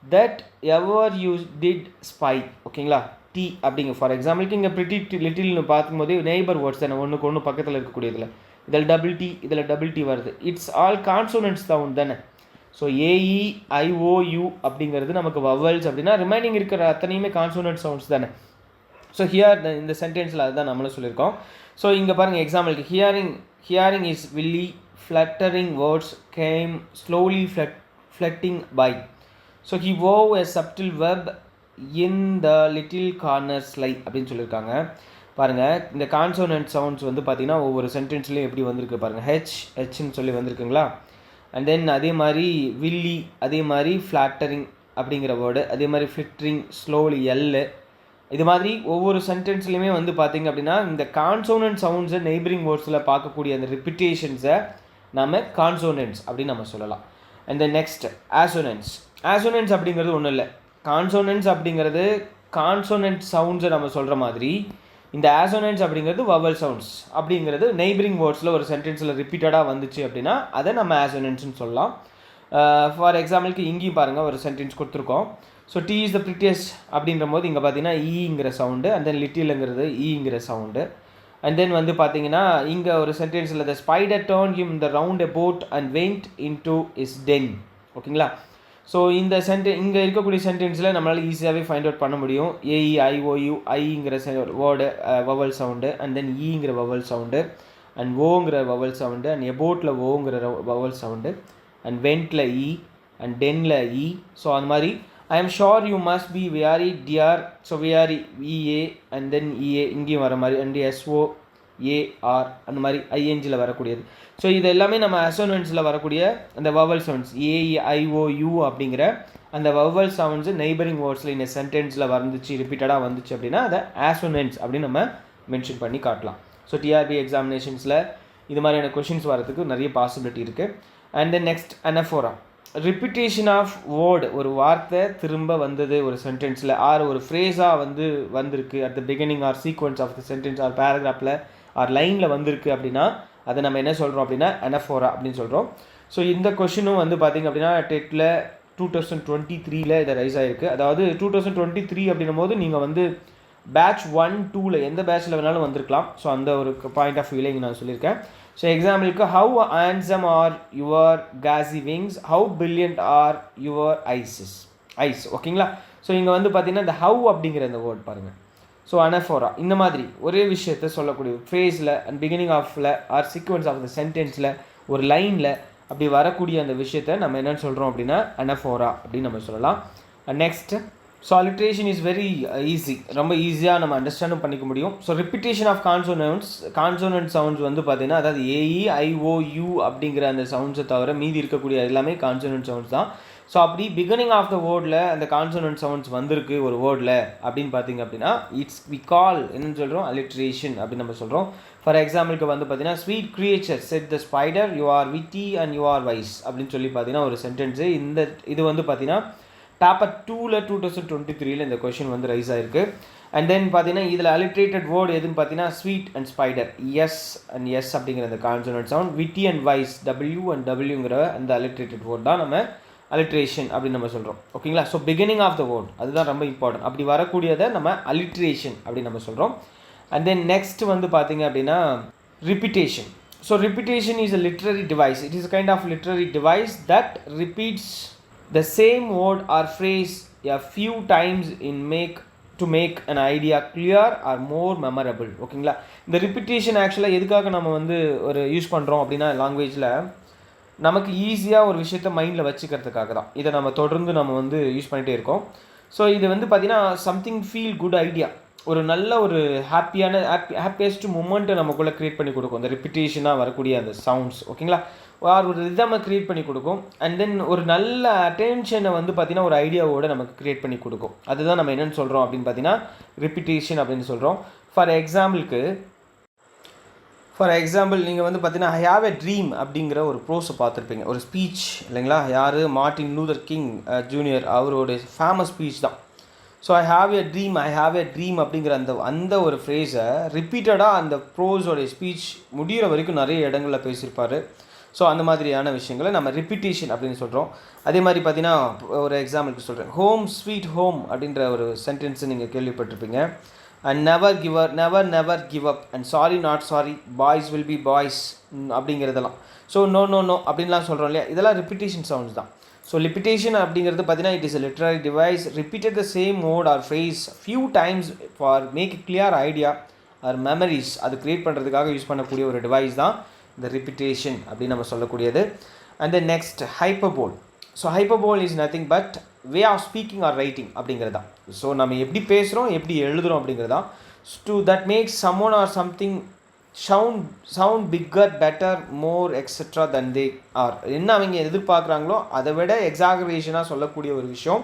that ever you did spy. ஓகேங்களா? டி அப்படிங்க ஃபார் எக்ஸாம்பிளுக்கு இங்கே பிரிட்டி லிட்டில்னு பார்க்கும்போது நெய்பர் வேர்ட்ஸ் தானே, ஒன்றுக்கு ஒன்று பக்கத்தில் இருக்கக்கூடியதில். இதில் டபுள் டி வருது. இட்ஸ் ஆல் கான்சோனன்ட்ஸ் சவுண்ட் தானே. ஸோ ஏஇ ஐஓயு அப்படிங்கிறது நமக்கு வவல்ஸ் அப்படின்னா ரிமைனிங் இருக்கிற அத்தனையுமே கான்சோனன்ட் சவுண்ட்ஸ் தானே. ஸோ இந்த சென்டென்ஸில் அதுதான் நம்மளும் சொல்லியிருக்கோம். ஸோ இங்கே பாருங்கள் எக்ஸாம்பிளுக்கு, hearing is wily, flattering words came slowly flitting by. So he wove a subtle web in the little corners lie அப்படின்னு சொல்லியிருக்காங்க. பாருங்கள், இந்த கான்சோனன்ட் சவுண்ட்ஸ் வந்து பார்த்திங்கன்னா ஒவ்வொரு சென்டென்ஸ்லேயும் எப்படி வந்திருக்கு பாருங்கள். ஹெச்ன்னு சொல்லி வந்திருக்குங்களா. அண்ட் தென் அதே மாதிரி வில்லி, அதே மாதிரி ஃப்ளாட்டரிங் அப்படிங்கிற வேர்டு, அதே மாதிரி ஃபில்ட்ரிங், ஸ்லோலி எல்லு, இது மாதிரி ஒவ்வொரு சென்டென்ஸ்லையுமே வந்து பார்த்திங்க அப்படின்னா இந்த கான்சோனன்ட் சவுண்ட்ஸை நெய்பரிங் வேர்ட்ஸில் பார்க்கக்கூடிய அந்த ரிப்பிட்டேஷன்ஸை நம்ம கான்சோனன்ட்ஸ் அப்படின்னு நம்ம சொல்லலாம். And then next ஆசோனன்ட்ஸ். ஆசோனன்ட்ஸ் அப்படிங்கிறது ஒன்றும் இல்லை. கான்சோனன்ட்ஸ் அப்படிங்கிறது கான்சோனன்ட் சவுண்ட்ஸை நம்ம சொல்கிற மாதிரி இந்த ஆசோனன்ட்ஸ் அப்படிங்கிறது வவல் சவுண்ட்ஸ் அப்படிங்கிறது நெய்பரிங் வேர்ட்ஸில் ஒரு சென்டென்ஸில் ரிப்பீட்டடாக வந்துச்சு அப்படின்னா அதை நம்ம ஆசோனன்ட்ஸ்னு சொல்லலாம். ஃபார் எக்ஸாம்பிளுக்கு இங்கேயும் பாருங்கள் ஒரு சென்டென்ஸ் கொடுத்துருக்கோம். So T is the prettiest அப்படின்ற போது இங்கே பார்த்தீங்கன்னா ஈங்கிற சவுண்டு, அண்ட் தென் லிட்டிலுங்கிறது ஈங்கிற சவுண்டு. அண்ட் தென் வந்து பார்த்தீங்கன்னா இங்கே ஒரு சென்டென்ஸில் the spider turn him the round about and went into is den. ஓகேங்களா. ஸோ இந்த இங்கே இருக்கக்கூடிய சென்டென்ஸில் நம்மளால் ஈஸியாகவே ஃபைண்ட் அவுட் பண்ண முடியும். ஏஇஐஓயு, ஐங்கிற word vowel sound, and then ஈங்கிற வவல் சவுண்டு, அண்ட் ஓங்கிற வவல் சவுண்டு, அண்ட் எபோட்டில் ஓங்கிற வவல் சவுண்டு, அண்ட் வெண்ட்டில் இ, அண்ட் டென்னில் இ. ஸோ அந்த மாதிரி I am sure you must be very dear. So very E A and then E A இங்கேயும் வர மாதிரி, அண்ட் எஸ்ஓ ஏஆர் அந்த மாதிரி ஐஎன்ஜியில் வரக்கூடியது. ஸோ இது எல்லாமே நம்ம அசோனன்ட்ஸில் வரக்கூடிய அந்த வவல் சவுண்ட்ஸ் ஏஇஐஓயு அப்படிங்கிற அந்த வவல் சவுண்ட்ஸு நெய்பரிங் வேர்ட்ஸில் இந்த சென்டென்ஸில் வந்துச்சு, ரிப்பீட்டடாக வந்துச்சு அப்படின்னா அதை ஆசோனன்ட்ஸ் அப்படின்னு நம்ம மென்ஷன் பண்ணி காட்டலாம். ஸோ டிஆர்பி எக்ஸாமினேஷன்ஸில் இது மாதிரியான கொஷின்ஸ் வரதுக்கு நிறைய பாசிபிலிட்டி இருக்குது. And then next anaphora. Repetition of word, ஒரு வார்த்தை திரும்ப வந்தது ஒரு சென்டென்ஸில் ஆர் ஒரு ஃப்ரேஸாக வந்திருக்கு at the beginning or sequence of the sentence or பேராகிராஃபில் ஆர் லைனில் வந்திருக்கு அப்படின்னா அதை நம்ம என்ன சொல்கிறோம் அப்படின்னா அனஃபோரா அப்படின்னு சொல்கிறோம். ஸோ இந்த கொஷினும் வந்து பார்த்திங்க அப்படின்னா டெட்டில் 2023 இதை ரைஸ் ஆகிருக்கு. அதாவது 2023 அப்படின்னும் போது நீங்கள் வந்து பேட்ச் 1, 2ல் எந்த பேட்சில் வேணாலும் வந்திருக்கலாம். ஸோ அந்த ஒரு பாயிண்ட் ஆஃப் வியூவில் நான் சொல்லியிருக்கேன். ஸோ எக்ஸாம்பிளுக்கு how handsome are your gauzy wings, how brilliant are your eyes. ஓகேங்களா. ஸோ இங்கே வந்து பார்த்திங்கன்னா இந்த ஹவு அப்படிங்கிற இந்த வேர்ட் பாருங்கள். ஸோ அனஃபோரா இந்த மாதிரி ஒரே விஷயத்தை சொல்லக்கூடிய ஃப்ரேஸில் அண்ட் பிகினிங் ஆஃபில் ஆர் சீக்வன்ஸ் ஆஃப் த சென்டென்ஸில் ஒரு லைனில் அப்படி வரக்கூடிய அந்த விஷயத்தை நம்ம என்னென்னு சொல்கிறோம் அப்படின்னா அனஃபோரா அப்படின்னு நம்ம சொல்லலாம். Next so alliteration is very easy, ரொம்ப ஈஸியாக நம்ம அண்டர்ஸ்டாண்டும் பண்ணிக்க முடியும். So repetition of consonant sounds வந்து பார்த்திங்கன்னா அதாவது ஏஇஐஓயு அப்படிங்கிற அந்த சவுண்ட்ஸை தவிர மீதி இருக்கக்கூடிய எல்லாமே கான்சோனன்ட் சவுண்ட்ஸ் தான். ஸோ அப்படி பிகினிங் ஆஃப் த வேர்டில் அந்த கான்சோனன்ட் சவுண்ட்ஸ் வந்திருக்கு ஒரு வேர்டில் அப்படின்னு பார்த்திங்க அப்படின்னா வி கால் என்னென்னு சொல்கிறோம் அலிட்ரேஷன் அப்படின்னு நம்ம சொல்கிறோம். ஃபார் எக்ஸாம்பிளுக்கு வந்து பார்த்தீங்கன்னா sweet creature said the spider you are witty and you are wise அப்படின்னு சொல்லி பார்த்தீங்கன்னா ஒரு சென்டென்ஸு. இது வந்து பார்த்தீங்கன்னா பேப்பர் 2ல் 2023 இந்த கொஷின் வந்து ரைஸ் ஆகிருக்கு. அண்ட் தென் பார்த்தீங்கன்னா இதில் அலிட்ரேட்டட் வேர்டு எதுன்னு பார்த்தீங்கன்னா sweet and spider, S and S அப்படிங்கிற அந்த consonant sound, witty and wise, W and டபிள்யூங்கிற அந்த அலிட்ரேட்டட் வேர்ட் தான் நம்ம அலிட்ரேஷன் அப்படின்னு நம்ம சொல்கிறோம். ஓகேங்களா. So beginning of the word அதுதான் ரொம்ப இம்பார்ட்டன்ட். அப்படி வரக்கூடியதை நம்ம அலிட்ரேஷன் அப்படின்னு நம்ம சொல்கிறோம். அண்ட் தென் நெக்ஸ்ட் வந்து பார்த்தீங்க அப்படின்னா repetition. So repetition is a literary device. It is a kind of literary device that repeats the same word or phrase a few times to make an idea clear or more memorable. ஓகேங்களா. இந்த repetition ஆக்சுவலாக எதுக்காக நம்ம வந்து ஒரு use பண்ணுறோம் அப்படின்னா லாங்குவேஜில் நமக்கு ஈஸியாக ஒரு விஷயத்தை மைண்டில் வச்சுக்கிறதுக்காக தான் இதை நம்ம தொடர்ந்து நம்ம வந்து யூஸ் பண்ணிகிட்டே இருக்கோம். ஸோ இது வந்து பார்த்திங்கன்னா சம்திங் ஃபீல் குட் ஐடியா, ஒரு நல்ல ஒரு ஹாப்பியஸ்ட் மூமெண்ட்டை நமக்குள்ளே க்ரியேட் பண்ணி கொடுக்கும் இந்த ரிப்பிட்டேஷனாக வரக்கூடிய அந்த சவுண்ட்ஸ். ஓகேங்களா. ஒரு ரிதமை க்ரியேட் பண்ணி கொடுக்கும். அண்ட் தென் ஒரு நல்ல அட்டென்ஷனை வந்து பார்த்திங்கன்னா ஒரு ஐடியாவோடு நமக்கு க்ரியேட் பண்ணி கொடுக்கும். அதுதான் நம்ம என்னென்னு சொல்கிறோம் அப்படின்னு பார்த்தீங்கன்னா ரிப்பிட்டேஷன் அப்படின்னு சொல்கிறோம். ஃபார் எக்ஸாம்பிள் நீங்கள் வந்து பார்த்தீங்கன்னா ஐ ஹாவ் எ ட்ரீம் அப்படிங்கிற ஒரு ப்ரோஸை பார்த்துருப்பீங்க, ஒரு ஸ்பீச் இல்லைங்களா. யார்? மார்ட்டின் லூதர் கிங் ஜூனியர், அவரோட ஃபேமஸ் ஸ்பீச் தான். So I have a dream அப்படிங்கிற அந்த ஒரு ஃப்ரேஸை ரிப்பீட்டடாக அந்த ப்ரோஸோடைய ஸ்பீச் முடிகிற வரைக்கும் நிறைய இடங்களில் பேசியிருப்பார். ஸோ அந்த மாதிரியான விஷயங்களை நம்ம ரிப்பிட்டேஷன் அப்படின்னு சொல்கிறோம். அதே மாதிரி பார்த்தீங்கன்னா ஒரு எக்ஸாம்பிளுக்கு சொல்கிறேன், ஹோம் ஸ்வீட் ஹோம் அப்படின்ற ஒரு சென்டென்ஸை நீங்கள் கேள்விப்பட்டிருப்பீங்க. And never give up and sorry not sorry, boys will be boys அப்படிங்கிறதெல்லாம். ஸோ நோ அப்படின்லாம் சொல்கிறோம் இல்லையா, இதெல்லாம் ரிப்பிட்டேஷன் சவுண்ட்ஸ் தான். ஸோ ரிப்பிட்டேஷன் அப்படிங்கிறது பார்த்தீங்கன்னா it is a literary device, repeated the same word or phrase few times for make a clear idea or memories. அது create பண்ணுறதுக்காக யூஸ் பண்ணக்கூடிய ஒரு டிவைஸ் தான் இந்த ரிப்பிட்டேஷன் அப்படின்னு நம்ம சொல்லக்கூடியது. And then next hyperbole. So hyperbole is nothing but way of speaking or writing அப்படிங்கிறது தான். ஸோ நம்ம எப்படி பேசுகிறோம் எப்படி எழுதுகிறோம் அப்படிங்கிறது தான். To that makes someone or something sound bigger better more extra than they are. என்ன அவங்க எதிர்பார்க்குறாங்களோ அதை விட எக்ஸாகரேஷனாக சொல்லக்கூடிய ஒரு விஷயம்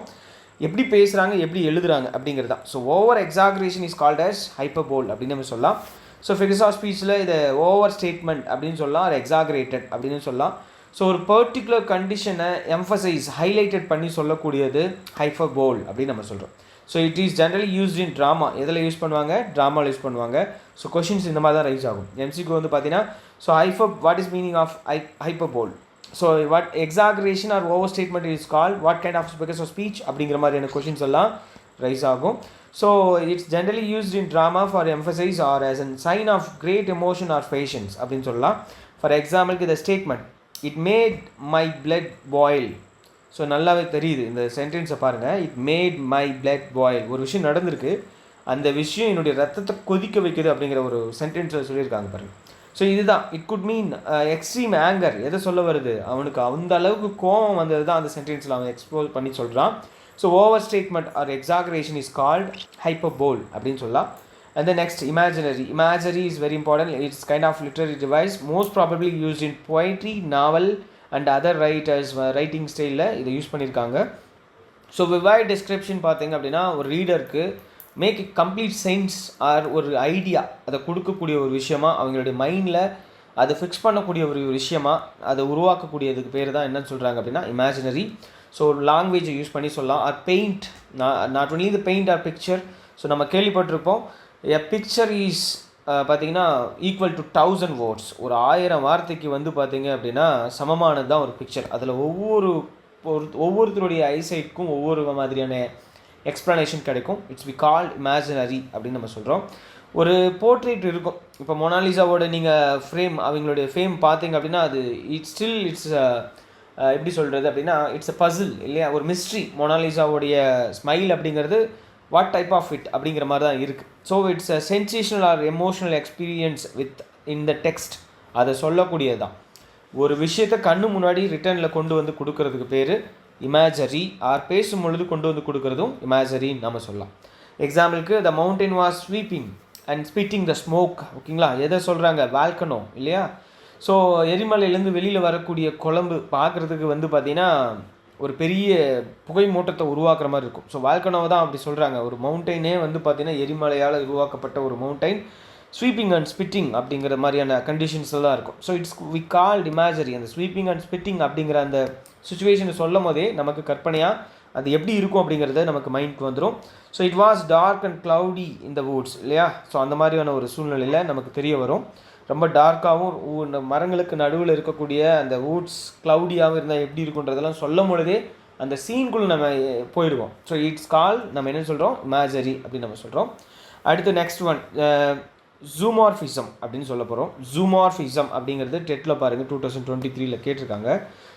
எப்படி பேசுகிறாங்க எப்படி எழுதுகிறாங்க அப்படிங்கிறது தான். So over exaggeration is called as hyperbole அப்படின்னு நம்ம சொல்லலாம். ஸோ ஃபிகர்ஸ் ஆஃப் ஸ்பீச்சில் இதை ஓவர் ஸ்டேட்மெண்ட் அப்படின்னு சொல்லலாம், ஒரு எக்ஸாகரேட்டட் அப்படின்னு சொல்லலாம். ஸோ ஒரு பர்டிகுலர் கண்டிஷனை எம்ஃபசைஸ் ஹைலைட்டட் பண்ணி சொல்லக்கூடியது ஹைப்பர்போல் அப்படின்னு நம்ம சொல்கிறோம். So it is generally used in drama. எதில் யூஸ் பண்ணுவாங்க? ட்ராமாவில் யூஸ் பண்ணுவாங்க. ஸோ கொஷின்ஸ் இந்த மாதிரி தான் ரைஸ் ஆகும். எம்சிக்கு வந்து பார்த்தீங்கன்னா so what is meaning of hyperbole? So what exaggeration or over statement is called what kind of figures of speech அப்படிங்கிற மாதிரியான கொஷின்ஸ் எல்லாம் ரைஸ் ஆகும். So it's generally used in drama for emphasize or as an sign of great emotion or passions அப்படின்னு சொல்லலாம். For எக்ஸாம்பிளுக்கு இந்த statement it made my blood boil. So நல்லாவே தெரியுது இந்த சென்டென்ஸை பாருங்கள். It made my blood boil. ஒரு விஷயம் நடந்திருக்கு, அந்த விஷயம் என்னுடைய ரத்தத்தை கொதிக்க வைக்குது அப்படிங்கிற ஒரு சென்டென்ஸை சொல்லியிருக்காங்க பாருங்கள். ஸோ இதுதான் it could mean extreme anger. எதை சொல்ல வருது? அவனுக்கு அந்த அளவுக்கு கோபம் வந்தது தான் அந்த சென்டென்ஸில் அவன் எக்ஸ்ப்ளோர் பண்ணி சொல்கிறான். So over statement or exaggeration is called hyperbole அப்படின்னு சொல்லலாம். And the next, imaginary. Imagery is very important. It's kind of literary device, most probably used in poetry, novel and other writers writing style இதை use பண்ணியிருக்காங்க. So vivid description பார்த்தீங்க அப்படின்னா ஒரு ரீடருக்கு make it complete sense or ஒரு idea அதை கொடுக்கக்கூடிய ஒரு விஷயமா, அவங்களுடைய மைண்டில் அதை ஃபிக்ஸ் பண்ணக்கூடிய ஒரு விஷயமா அதை உருவாக்கக்கூடியதுக்கு பேர் தான் என்னன்னு சொல்கிறாங்க அப்படின்னா இமேஜினரி. ஸோ லாங்குவேஜை யூஸ் பண்ணி சொல்லலாம். Or paint, not only the paint or picture. So நம்ம கேள்விப்பட்டிருப்போம் எ பிக்சர் இஸ் பார்த்திங்கன்னா ஈக்குவல் டு 1000 words. ஒரு 1000 வார்த்தைக்கு வந்து பார்த்திங்க அப்படின்னா சமமானது தான் ஒரு பிக்சர். அதில் ஒவ்வொருத்தருடைய ஐசைட்க்கும் ஒவ்வொரு மாதிரியான எக்ஸ்ப்ளனேஷன் கிடைக்கும். இட்ஸ் வி கால்ட் இமேஜினரி அப்படின்னு நம்ம சொல்கிறோம். ஒரு போர்ட்ரேட் இருக்கும். இப்போ மொனாலிசாவோட நீங்கள் அவங்களுடைய ஃப்ரேம் பார்த்தீங்க அப்படின்னா அது இட்ஸ் எப்படி சொல்கிறது அப்படின்னா இட்ஸ் அ பசில் இல்லையா, ஒரு மிஸ்ட்ரி. மொனாலிசாவோடைய ஸ்மைல் அப்படிங்கிறது வாட் டைப் ஆஃப் இட் அப்படிங்கிற மாதிரி தான் இருக்குது. So it's a sensational or emotional experience with இந்த டெக்ஸ்ட். அதை சொல்லக்கூடியது தான். ஒரு விஷயத்தை கண்ணு முன்னாடி ரிட்டர்னில் கொண்டு வந்து கொடுக்கறதுக்கு பேர் இமேஜரி. ஆர் பேசும் பொழுது கொண்டு வந்து கொடுக்குறதும் இமேஜரின்னு நம்ம சொல்லலாம். எக்ஸாம்பிளுக்கு த mountain was sweeping and spitting the smoke. ஓகேங்களா, எதை சொல்கிறாங்க? வால்கனோ இல்லையா. ஸோ எரிமலையிலேருந்து வெளியில் வரக்கூடிய குழம்பு பார்க்குறதுக்கு வந்து பார்த்திங்கன்னா ஒரு பெரிய புகை மூட்டத்தை உருவாக்குற மாதிரி இருக்கும். ஸோ வால்கனோவை தான் அப்படி சொல்கிறாங்க. ஒரு மவுண்டைனே வந்து பார்த்திங்கன்னா எரிமலையால் உருவாக்கப்பட்ட ஒரு மவுண்டைன் ஸ்வீப்பிங் அண்ட் ஸ்பிட்டிங் அப்படிங்கிற மாதிரியான கண்டிஷன்ஸ் தான் இருக்கும். So it's we called imagery. அந்த ஸ்வீப்பிங் அண்ட் ஸ்பிட்டிங் அப்படிங்கிற அந்த சுச்சுவேஷனை சொல்லும் போதே நமக்கு கற்பனையாக அது எப்படி இருக்கும் அப்படிங்கிறத நமக்கு மைண்டுக்கு வந்துடும். So it was dark and cloudy in the woods இல்லையா. ஸோ அந்த மாதிரியான ஒரு சூழ்நிலையில் நமக்கு தெரிய வரும். ரொம்ப டார்க்காகவும் மரங்களுக்கு நடுவில் இருக்கக்கூடிய அந்த வூட்ஸ் க்ளவுடியாகவும் இருந்தால் எப்படி இருக்குன்றதெல்லாம் சொல்லும் பொழுதே அந்த சீன்குள்ளே நம்ம போயிடுவோம். ஸோ இட்ஸ் கால் நம்ம என்ன சொல்கிறோம்? இமேஜரி அப்படின்னு நம்ம சொல்கிறோம். அடுத்து நெக்ஸ்ட் ஒன் ஜூமார்ஃபிசம் அப்படின்னு சொல்ல போகிறோம். ஜூமார்ஃபிசம் அப்படிங்கிறது டெட்டில் பாருங்கள் 2023 கேட்டிருக்காங்க.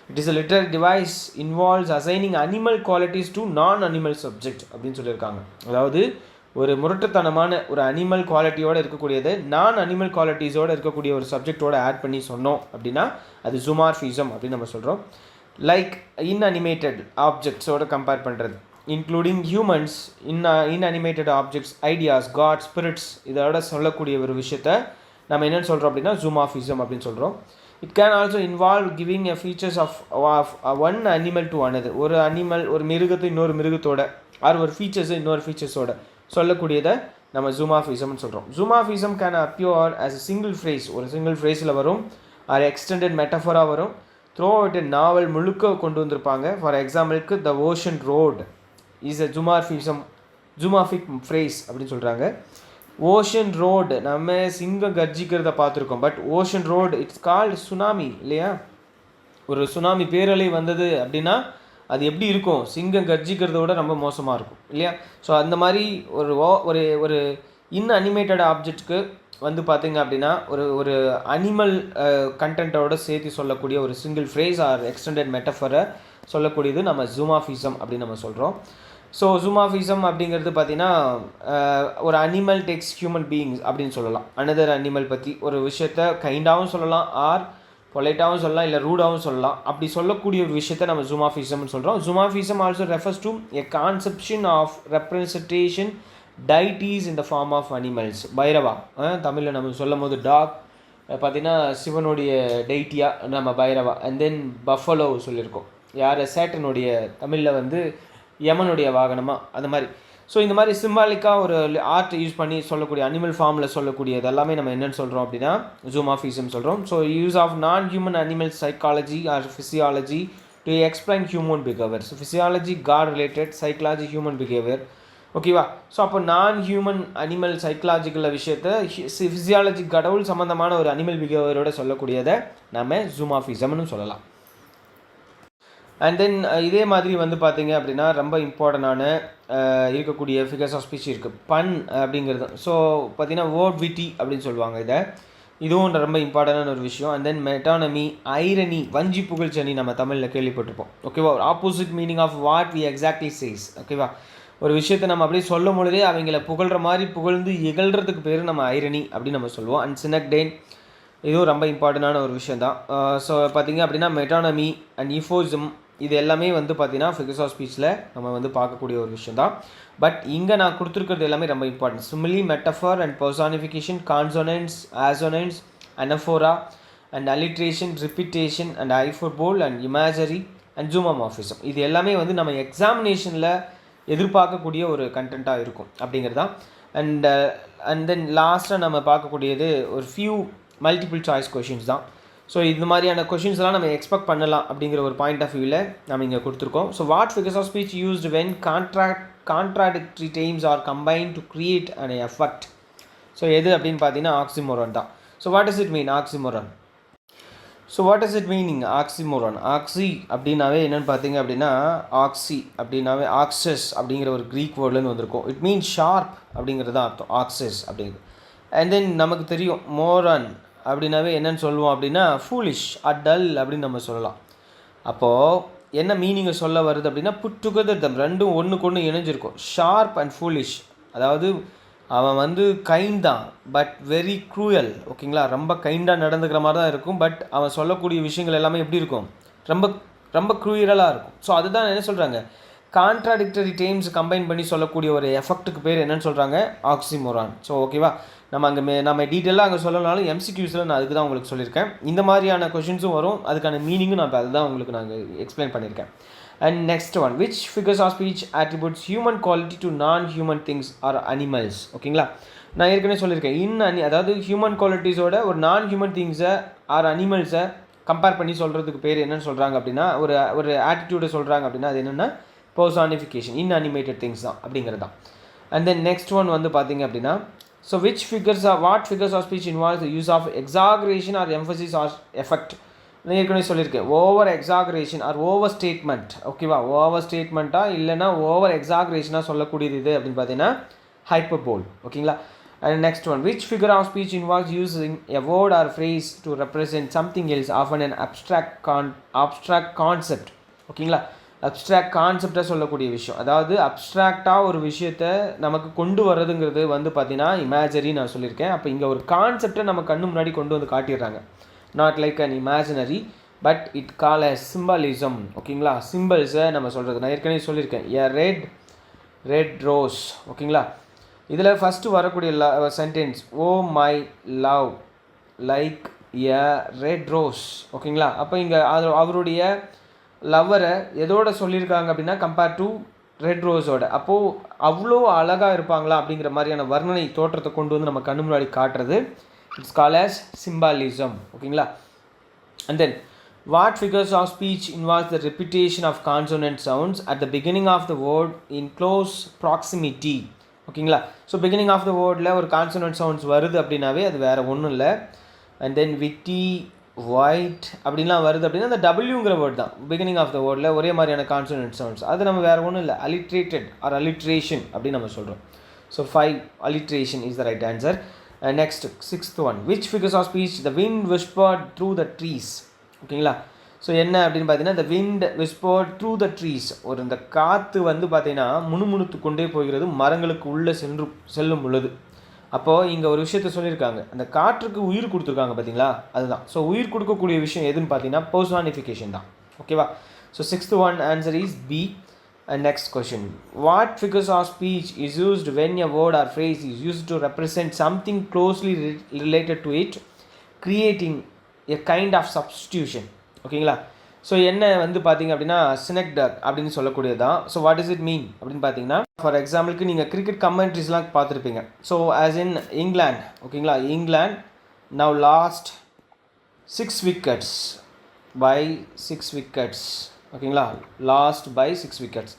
It is a literary device involves assigning animal qualities to நான் அனிமல் சப்ஜெக்ட் அப்படின்னு சொல்லியிருக்காங்க. அதாவது ஒரு முரட்டுத்தனமான ஒரு அனிமல் குவாலிட்டியோடு இருக்கக்கூடியது நான் அனிமல் குவாலிட்டிஸோடு இருக்கக்கூடிய ஒரு சப்ஜெக்டோடு ஆட் பண்ணி சொன்னோம் அப்படின்னா அது ஜூமார்ஃபிசம் அப்படின்னு நம்ம சொல்கிறோம். லைக் இன்அனிமேட்டட் ஆப்ஜெக்ட்ஸோடு கம்பேர் பண்ணுறது, including humans, inanimated objects, ideas, god, spirits, இதோட சொல்லக்கூடிய ஒரு விஷயத்தை நம்ம என்னென்னு சொல்கிறோம் அப்படின்னா ஜூமார்ஃபிசம் அப்படின்னு சொல்கிறோம். It can also involve giving a features of one animal to another. ஒரு அனிமல் ஒரு மிருகத்தை இன்னொரு மிருகத்தோட ஆர் ஒரு ஃபீச்சர்ஸை இன்னொரு ஃபீச்சர்ஸோட சொல்லக்கூடியதை நம்ம ஜூமார்ஃபிசம்னு சொல்கிறோம். Zoomorphism can appear as a single phrase. ஒரு சிங்கிள் ஃப்ரேஸில் வரும். ஆர் எக்ஸ்டெண்டட் மெட்டஃபராக வரும். த்ரூ அவுட் எ நாவல் முழுக்க கொண்டு வந்திருப்பாங்க. ஃபார் எக்ஸாம்பிளுக்கு the ocean roared is a zoomorphic phrase அப்படின்னு சொல்கிறாங்க. ஓஷன் ரோடு நம்ம சிங்கம் கர்ஜிக்கிறத பார்த்துருக்கோம். But ocean roared it's called tsunami இல்லையா. ஒரு சுனாமி பேரலை வந்தது அப்படின்னா அது எப்படி இருக்கும்? சிங்கம் கர்ஜிக்கிறத விட ரொம்ப மோசமாக இருக்கும் இல்லையா. ஸோ அந்த மாதிரி ஒரு இன்அனிமேட்டட் ஆப்ஜெக்ட்க்கு வந்து பார்த்திங்க அப்படின்னா ஒரு அனிமல் கண்டென்ட்டோட சேர்த்து சொல்லக்கூடிய ஒரு சிங்கிள் ஃப்ரேஸ் ஆர் எக்ஸ்டெண்டட் மெட்டஃபரை சொல்லக்கூடியது நம்ம ஜூமார்ஃபிசம் அப்படின்னு நம்ம சொல்கிறோம். ஸோ ஜூமார்ஃபிசம் அப்படிங்கிறது பார்த்திங்கன்னா ஒரு அனிமல் டெக்ஸ் ஹியூமன் பீயிங்ஸ் அப்படின்னு சொல்லலாம். அனதர் அனிமல் பற்றி ஒரு விஷயத்த கைண்டாகவும் சொல்லலாம் ஆர் பொலைட்டாகவும் சொல்லலாம், இல்லை ரூடாகவும் சொல்லலாம். அப்படி சொல்லக்கூடிய ஒரு விஷயத்தை நம்ம ஜூமாஃபிசம்னு சொல்கிறோம். Zoomorphism also refers to a conception of representation deities in the form of animals. Bhairava தமிழில் நம்ம சொல்லும் போது டாக் பார்த்திங்கன்னா சிவனுடைய டெய்ட்டியாக நம்ம பைரவா. அண்ட் தென் பஃபலோ சொல்லியிருக்கோம், யார் சேட்டனுடைய தமிழில் வந்து யமனுடைய வாகனமாக, அந்த மாதிரி. ஸோ இந்த மாதிரி சிம்பாலிக்காக ஒரு ஆர்ட் யூஸ் பண்ணி சொல்லக்கூடிய அனிமல் ஃபார்மில் சொல்லக்கூடியது எல்லாமே நம்ம என்னென்னு சொல்கிறோம் அப்படின்னா ஜூமாஃபிசம் சொல்கிறோம். So use of non human animal psychology or physiology to explain human behaviour. So physiology god related, psychology human behaviour. ஓகேவா? ஸோ அப்போ நான் ஹியூமன் அனிமல் சைக்கலாஜிக்கல் விஷயத்தை ஃபிசியாலஜி கடவுள் சம்மந்தமான ஒரு அனிமல் பிஹேவியரோட சொல்லக்கூடியதை நம்ம ஜூமாஃபிசம்னு சொல்லலாம். அண்ட் தென் இதே மாதிரி வந்து பார்த்திங்க அப்படின்னா ரொம்ப இம்பார்ட்டண்டான இருக்கக்கூடிய ஃபிகர்ஸ் ஆஃப் ஸ்பீச் இருக்குது. பன் அப்படிங்கிறது. ஸோ பார்த்திங்கன்னா வேர்ட் விட்டி அப்படின்னு சொல்லுவாங்க இதை. இதுவும் ரொம்ப இம்பார்ட்டண்டான ஒரு விஷயம். அண்ட் தென் மெட்டானமி, ஐரணி, வஞ்சி புகழ்ச்சனி நம்ம தமிழில் கேள்விப்பட்டிருப்போம். ஓகேவா? Opposite meaning of what we exactly says. ஓகேவா? ஒரு விஷயத்தை நம்ம அப்படியே சொல்லும் பொழுதே அவங்கள புகழ்கிற மாதிரி புகழ்ந்து இகழ்கிறதுக்கு பேர் நம்ம ஐரணி அப்படின்னு நம்ம சொல்லுவோம். அண்ட் சினக்டேன், இதுவும் ரொம்ப இம்பார்ட்டண்டான ஒரு விஷயம் தான். ஸோ பார்த்திங்க அப்படின்னா மெட்டானமி அண்ட் ஈஃபோசம் இது எல்லாமே வந்து பார்த்திங்கன்னா ஃபிகர்ஸ் ஆஃப் ஸ்பீச்சில் நம்ம வந்து பார்க்கக்கூடிய ஒரு விஷயம் தான். பட் இங்கே நான் கொடுத்துருக்கிறது எல்லாமே ரொம்ப important. Simile, metaphor and personification, consonance, assonance, anaphora and alliteration, repetition and hyperbole and imagery and zoomorphism. இது எல்லாமே வந்து நம்ம எக்ஸாமினேஷனில் எதிர்பார்க்கக்கூடிய ஒரு கண்டென்ட்டாக இருக்கும் அப்படிங்கிறது தான். அண்ட் தென் லாஸ்ட்டாக நம்ம பார்க்கக்கூடியது ஒரு ஃபியூ மல்டிபிள் சாய்ஸ் கொஷின்ஸ் தான். ஸோ இந்த மாதிரியான கொஷின்ஸ்லாம் நம்ம எக்ஸ்பெக்ட் பண்ணலாம் அப்படிங்கிற ஒரு பாயிண்ட் ஆஃப் வியூவில் நம்ம இங்கே கொடுத்துருக்கோம். So what figures of speech used when contradictory terms are combine to create an effect. So எது அப்படின்னு பார்த்தீங்கன்னா ஆக்சிமோரான் தான். So what is it mean oxymoron? So what is it meaning oxymoron? Oxy அப்படின்னாவே என்னென்னு பார்த்தீங்க அப்படின்னா ஆக்சி அப்படின்னாவே ஆக்சஸ் அப்படிங்கிற ஒரு க்ரீக் வேர்ட்லேருந்து வந்திருக்கும். இட் மீன்ஸ் ஷார்ப் அப்படிங்கிறது தான் அர்த்தம் ஆக்சஸ் அப்படிங்கிறது. அண்ட் தென் நமக்கு தெரியும் மோரான் அப்படின்னாவே என்னென்னு சொல்லுவோம் அப்படின்னா ஃபூலிஷ் டல் அப்படின்னு நம்ம சொல்லலாம். அப்போது என்ன மீனிங்கை சொல்ல வருது அப்படின்னா புட் டுகெதர் தம், ரெண்டும் ஒன்றுக்கு ஒன்று இணைஞ்சிருக்கும். ஷார்ப் அண்ட் ஃபூலிஷ், அதாவது அவன் வந்து கைண்ட் தான் பட் வெரி க்ரூயல். ஓகேங்களா? ரொம்ப கைண்டாக நடந்துக்கிற மாதிரி தான் இருக்கும். பட் அவன் சொல்லக்கூடிய விஷயங்கள் எல்லாமே எப்படி இருக்கும்? ரொம்ப ரொம்ப க்ரூயலாக இருக்கும். ஸோ அதுதான் என்ன சொல்கிறாங்க, கான்ட்ராடிக்டரி டேர்ம்ஸ் கம்பைன் பண்ணி சொல்லக்கூடிய ஒரு எஃபெக்ட்டுக்கு பேர் என்னென்னு சொல்கிறாங்க ஆக்சிமோரான். ஸோ ஓகேவா? நம்ம நம்ம டீட்டெயிலாக அங்கே சொல்லனாலும் எம்சிக்யூஸில் நான் அதுக்கு தான் உங்களுக்கு சொல்லியிருக்கேன். இந்த மாதிரியான கொஷின்ஸும் வரும், அதுக்கான மீனிங்கும் நான் இப்போ அதுதான் உங்களுக்கு நாங்கள் எக்ஸ்பிளைன் பண்ணியிருக்கேன். And next one, which figures of speech attributes human quality to non human things or animals. ஓகேங்களா? நான் ஏற்கனவே சொல்லியிருக்கேன் அதாவது ஹியூமன் குவாலிட்டிஸோட ஒரு நான் ஹியூமன் திங்ஸை ஆர் அனிமல்ஸை கம்பேர் பண்ணி சொல்கிறதுக்கு பேர் என்னென்னு சொல்கிறாங்க அப்படின்னா ஒரு ஆட்டிடியூடை சொல்கிறாங்க அப்படின்னா அது என்னென்னா பர்சானிஃபிகேஷன், இன்அனிமேட்டட் திங்ஸ் தான் அப்படிங்கிறது தான். அண்ட் தென் நெக்ஸ்ட் ஒன் வந்து பார்த்திங்க அப்படின்னா so what figures of speech involves the use of exaggeration or emphasis or effect. நான் ஏற்கனவே சொல்லியிருக்கேன் over exaggeration or over statement. ஓகேவா? ஓவர் ஸ்டேட்மெண்ட்டாக இல்லைனா ஓவர் எக்ஸாகரேஷனாக சொல்லக்கூடியது இது அப்படின்னு பார்த்தீங்கன்னா ஹைப்பர்போல். ஓகேங்களா? And next one, which figure of speech involves using a word or phrase to represent something else often an abstract concept. ஓகேங்களா? அப்ஸ்ட்ராக்ட் கான்செப்டாக சொல்லக்கூடிய விஷயம், அதாவது அப்ஸ்ட்ராக்டாக ஒரு விஷயத்தை நமக்கு கொண்டு வர்றதுங்கிறது வந்து பார்த்திங்கன்னா இமேஜரி நான் சொல்லியிருக்கேன். அப்போ இங்கே ஒரு கான்செப்டை நம்ம கண்ணு முன்னாடி கொண்டு வந்து காட்டிடுறாங்க. Not like an imaginary but it call a symbolism. ஓகேங்களா? சிம்பிள்ஸை நம்ம சொல்கிறது நான் ஏற்கனவே சொல்லியிருக்கேன். A red rose. ஓகேங்களா? இதில் ஃபஸ்ட்டு வரக்கூடிய sentence O my love like a red rose. ஓகேங்களா? அப்போ இங்கே அவருடைய லவ்வரை எதோட சொல்லியிருக்காங்க அப்படின்னா கம்பேர் டு ரெட் ரோஸோட. அப்போது அவ்வளோ அழகாக இருப்பாங்களா அப்படிங்கிற மாதிரியான வர்ணனை தோற்றத்தை கொண்டு வந்து நம்ம கண்ணு முன்னாடி காட்டுறது இட்ஸ் கால் ஆஸ் சிம்பாலிசம். ஓகேங்களா? And then what figures of speech involves the repetition of consonant sounds at the beginning of the word in close proximity. ஓகேங்களா? ஸோ பிகினிங் ஆஃப் த வேர்டில் ஒரு கான்சோனன்ட் சவுண்ட்ஸ் வருது அப்படின்னாவே அது வேறு ஒன்றும் இல்லை. அண்ட் தென் விட்டி, ஒயிட் அப்படின்லாம் வருது அப்படின்னா அந்த டபிள்யூங்கிற வேர்ட் தான் பிகினிங் ஆஃப் த வேர்டில் ஒரே மாதிரியான கான்சோனன்ட் சவுண்ட்ஸ். அது நம்ம வேறு ஒன்றும் இல்லை, அலிட்ரேட்டட் ஆர் அலிட்ரேஷன் அப்படின்னு நம்ம சொல்கிறோம். So 5 alliteration is the right answer. Next 6th one, which figures of speech the wind whispered through the trees. ஓகேங்களா? ஸோ என்ன அப்படின்னு பார்த்தீங்கன்னா the wind whispered through the trees, ஒரு இந்த காற்று வந்து பார்த்தீங்கன்னா முணுமுணுத்து கொண்டே போகிறது மரங்களுக்கு உள்ளே செல்லும் பொழுது. அப்போது இங்கே ஒரு விஷயத்த சொல்லியிருக்காங்க, அந்த காற்றுக்கு உயிர் கொடுத்துருக்காங்க பார்த்தீங்களா, அதுதான். ஸோ உயிர் கொடுக்கக்கூடிய விஷயம் எதுன்னு பார்த்தீங்கன்னா பர்சானிஃபிகேஷன் தான். ஓகேவா? So 6th one answer is B. And next question, what figures of speech is used when a word or phrase is used to represent something closely related to it, creating a kind of substitution? ஓகேங்களா? So என்ன வந்து பார்த்தீங்க அப்படின்னா சினெக்டக் அப்படின்னு சொல்லக்கூடியது தான். So what is it மீன் அப்படின்னு பார்த்தீங்கன்னா, ஃபார் எக்ஸாம்பிளுக்கு நீங்கள் கிரிக்கெட் கமெண்ட்ரிஸ்லாம் பார்த்துருப்பீங்க. ஸோ ஆஸ் இன் இங்கிலாந்து, ஓகேங்களா, England now last 6 wickets by 6 wickets, ஓகேங்களா, லாஸ்ட் பை 6 wickets.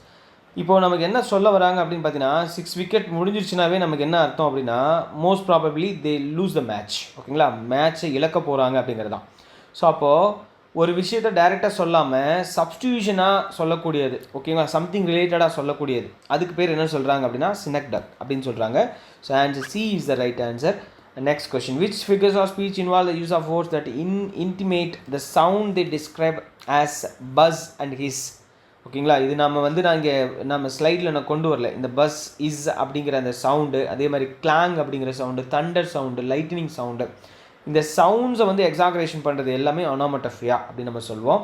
இப்போது நமக்கு என்ன சொல்ல வராங்க அப்படின்னு பார்த்தீங்கன்னா 6 wicket முடிஞ்சிருச்சுனாவே நமக்கு என்ன அர்த்தம் அப்படின்னா most probably they lose the match. ஓகேங்களா, மேட்ச்சை இழக்க போகிறாங்க அப்படிங்கிறது தான். ஸோ அப்போது ஒரு விஷயத்தை டைரெக்டாக சொல்லாமல் சப்ஸ்டியூஷனாக சொல்லக்கூடியது, ஓகேங்களா, சம்திங் ரிலேட்டடாக சொல்லக்கூடியது, அதுக்கு பேர் என்ன சொல்கிறாங்க அப்படின்னா சினெக்டக் அப்படின்னு சொல்கிறாங்க. So answer C is the right answer. Next question, which figures of speech involve the use of words that intimate the sound they describe as buzz and hiss? ஓகேங்களா, இது நம்ம ஸ்லைடில் நான் கொண்டு வரல. இந்த பஸ் இஸ் அப்படிங்கிற அந்த சவுண்டு, அதே மாதிரி கிளாங் அப்படிங்கிற sound, Thunder sound, lightning sound, இந்த சவுண்ட்ஸை வந்து எக்ஸாகரேஷன் பண்ணுறது எல்லாமே ஒனோமட்டோஃபியா அப்படின்னு நம்ம சொல்லுவோம்.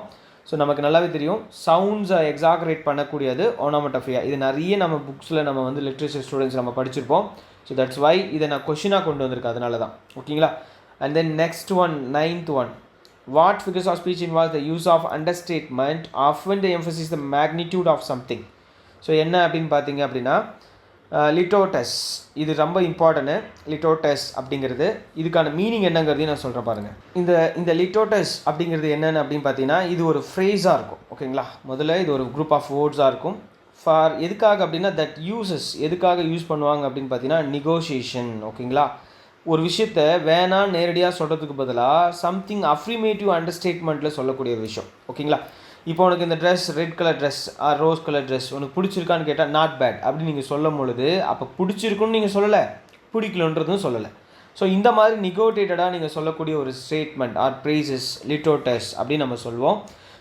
ஸோ நமக்கு நல்லாவே தெரியும் சவுண்ட்ஸை எக்ஸாகரேட் பண்ணக்கூடியது ஒனோமட்டோஃபியா. இது நிறைய நம்ம புக்ஸில் நம்ம வந்து லிட்ரேச்சர் ஸ்டூடெண்ட்ஸ் நம்ம படிச்சிருப்போம். ஸோ தட்ஸ் வை இதை நான் கொஷினாக கொண்டு வந்திருக்கேன், அதனால தான். ஓகேங்களா. And then next one, 9th one, what figures of speech involves the use of understatement often they emphasize the magnitude of something? So என்ன அப்படின்னு பார்த்தீங்க அப்படின்னா லிட்டோட்டஸ், இது ரொம்ப இம்பார்ட்டன்ட்டு. லிட்டோட்டஸ் அப்படிங்கிறது இதுக்கான மீனிங் என்னங்கிறதையும் நான் சொல்கிறேன் பாருங்கள். இந்த லிட்டோட்டஸ் அப்படிங்கிறது என்னென்னு அப்படின்னு பார்த்தீங்கன்னா இது ஒரு ஃப்ரேஸாக இருக்கும். ஓகேங்களா, முதல்ல இது ஒரு குரூப் ஆஃப் வேர்ட்ஸாக இருக்கும். ஃபார் எதுக்காக அப்படின்னா தட் யூசஸ், எதுக்காக யூஸ் பண்ணுவாங்க அப்படின்னு பார்த்தீங்கன்னா நெகோஷியேஷன். ஓகேங்களா, ஒரு விஷயத்தை வேணாம் நேரடியாக சொல்கிறதுக்கு பதிலாக சம்திங் அஃப்ரிமேட்டிவ் அண்டர்ஸ்டேட்மெண்ட்டில் சொல்லக்கூடிய விஷயம். ஓகேங்களா, இப்போ உனக்கு இந்த dress red colour dress R rose colour dress உனக்கு பிடிச்சிருக்கான்னு கேட்டால் நாட் பேட் அப்படின்னு நீங்கள் சொல்லும் பொழுது அப்போ பிடிச்சிருக்குன்னு நீங்கள் சொல்லலை, பிடிக்கலன்றதும் சொல்லலை. ஸோ இந்த மாதிரி நெகோட்டேட்டடாக நீங்கள் சொல்லக்கூடிய ஒரு ஸ்டேட்மெண்ட் ஆர் ப்ரைசஸ் லிட்டோட்டஸ் அப்படின்னு நம்ம சொல்லுவோம்.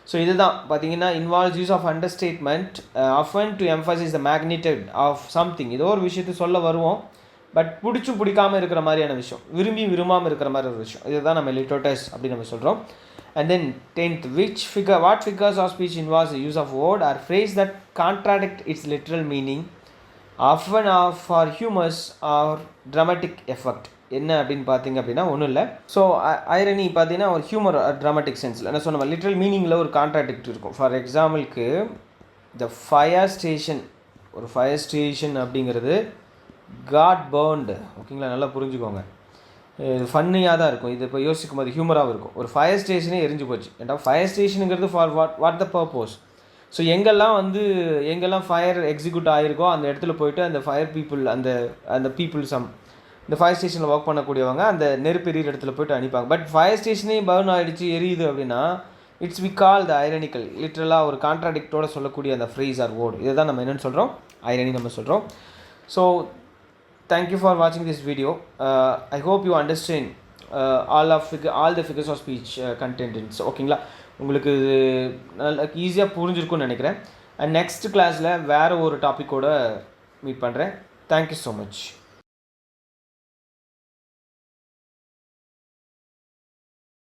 ஸோ இதுதான் பார்த்தீங்கன்னா involves use of understatement often to emphasise the magnitude of something. ஏதோ ஒரு விஷயத்தை சொல்ல வருவோம், பட் பிடிக்காமல் இருக்கிற மாதிரியான விஷயம், விரும்பாமல் இருக்கிற மாதிரி ஒரு விஷயம், இதுதான் நம்ம லிட்டோட்டஸ் அப்படின்னு நம்ம சொல்கிறோம். And then 10th, what figures of speech involves the use of word or phrase that contradict its literal meaning, often for humorous or dramatic effect? என்ன அப்படின்னு பார்த்தீங்க அப்படின்னா ஒன்றும் இல்லை. ஸோ ஐரணி பார்த்தீங்கன்னா ஒரு ஹியூமர் ட்ராமாட்டிக் சென்ஸில் என்ன சொன்ன லிட்ரல் மீனிங்கில் ஒரு கான்ட்ராடிக்ட் இருக்கும். ஃபார் எக்ஸாம்பிளுக்கு த ஃபயர் ஸ்டேஷன், ஒரு ஃபயர் ஸ்டேஷன் அப்படிங்கிறது காட் பர்ன்டு. ஓகேங்களா, நல்லா புரிஞ்சுக்கோங்க, இது ஃபன்னியாக தான் இருக்கும். இது இப்போ யோசிக்கும் போது ஹியூமராகவும் இருக்கும். ஒரு ஃபயர் ஸ்டேஷனே எரிஞ்சு போச்சு. ஏன்னா ஃபயர் ஸ்டேஷனுங்கிறது for what the purpose. So எங்கெல்லாம் ஃபயர் எக்ஸிக்யூட் ஆகிருக்கோ அந்த இடத்துல போயிட்டு அந்த ஃபயர் பீப்புள் அந்த பீப்புள் இந்த ஃபயர் ஸ்டேஷனில் ஒர்க் பண்ணக்கூடியவங்க அந்த நெருப்பு எரியிற இடத்துல போய்ட்டு அனுப்பாங்க. பட் ஃபயர் ஸ்டேஷனே பர்ன் ஆகிடுச்சு, எரியுது அப்படின்னா இட்ஸ் வி கால் த ஐரனிக்கல். லிட்ரலாக ஒரு கான்ட்ராடிக்டோட சொல்லக்கூடிய அந்த ஃப்ரேஸ் ஆர் வேர்ட், இதை தான் நம்ம என்னென்னு சொல்கிறோம், ஐரணி நம்ம சொல்கிறோம். So thank you for watching this video. I hope you understand all the figures of speech contents. ஓகேங்களா, உங்களுக்கு நல்ல ஈஸியாக புரிஞ்சிருக்கும்னு நினைக்கிறேன். அண்ட் நெக்ஸ்ட் கிளாஸில் வேறு ஒரு டாப்பிக்கோடு மீட் பண்ணுறேன். Thank you so much.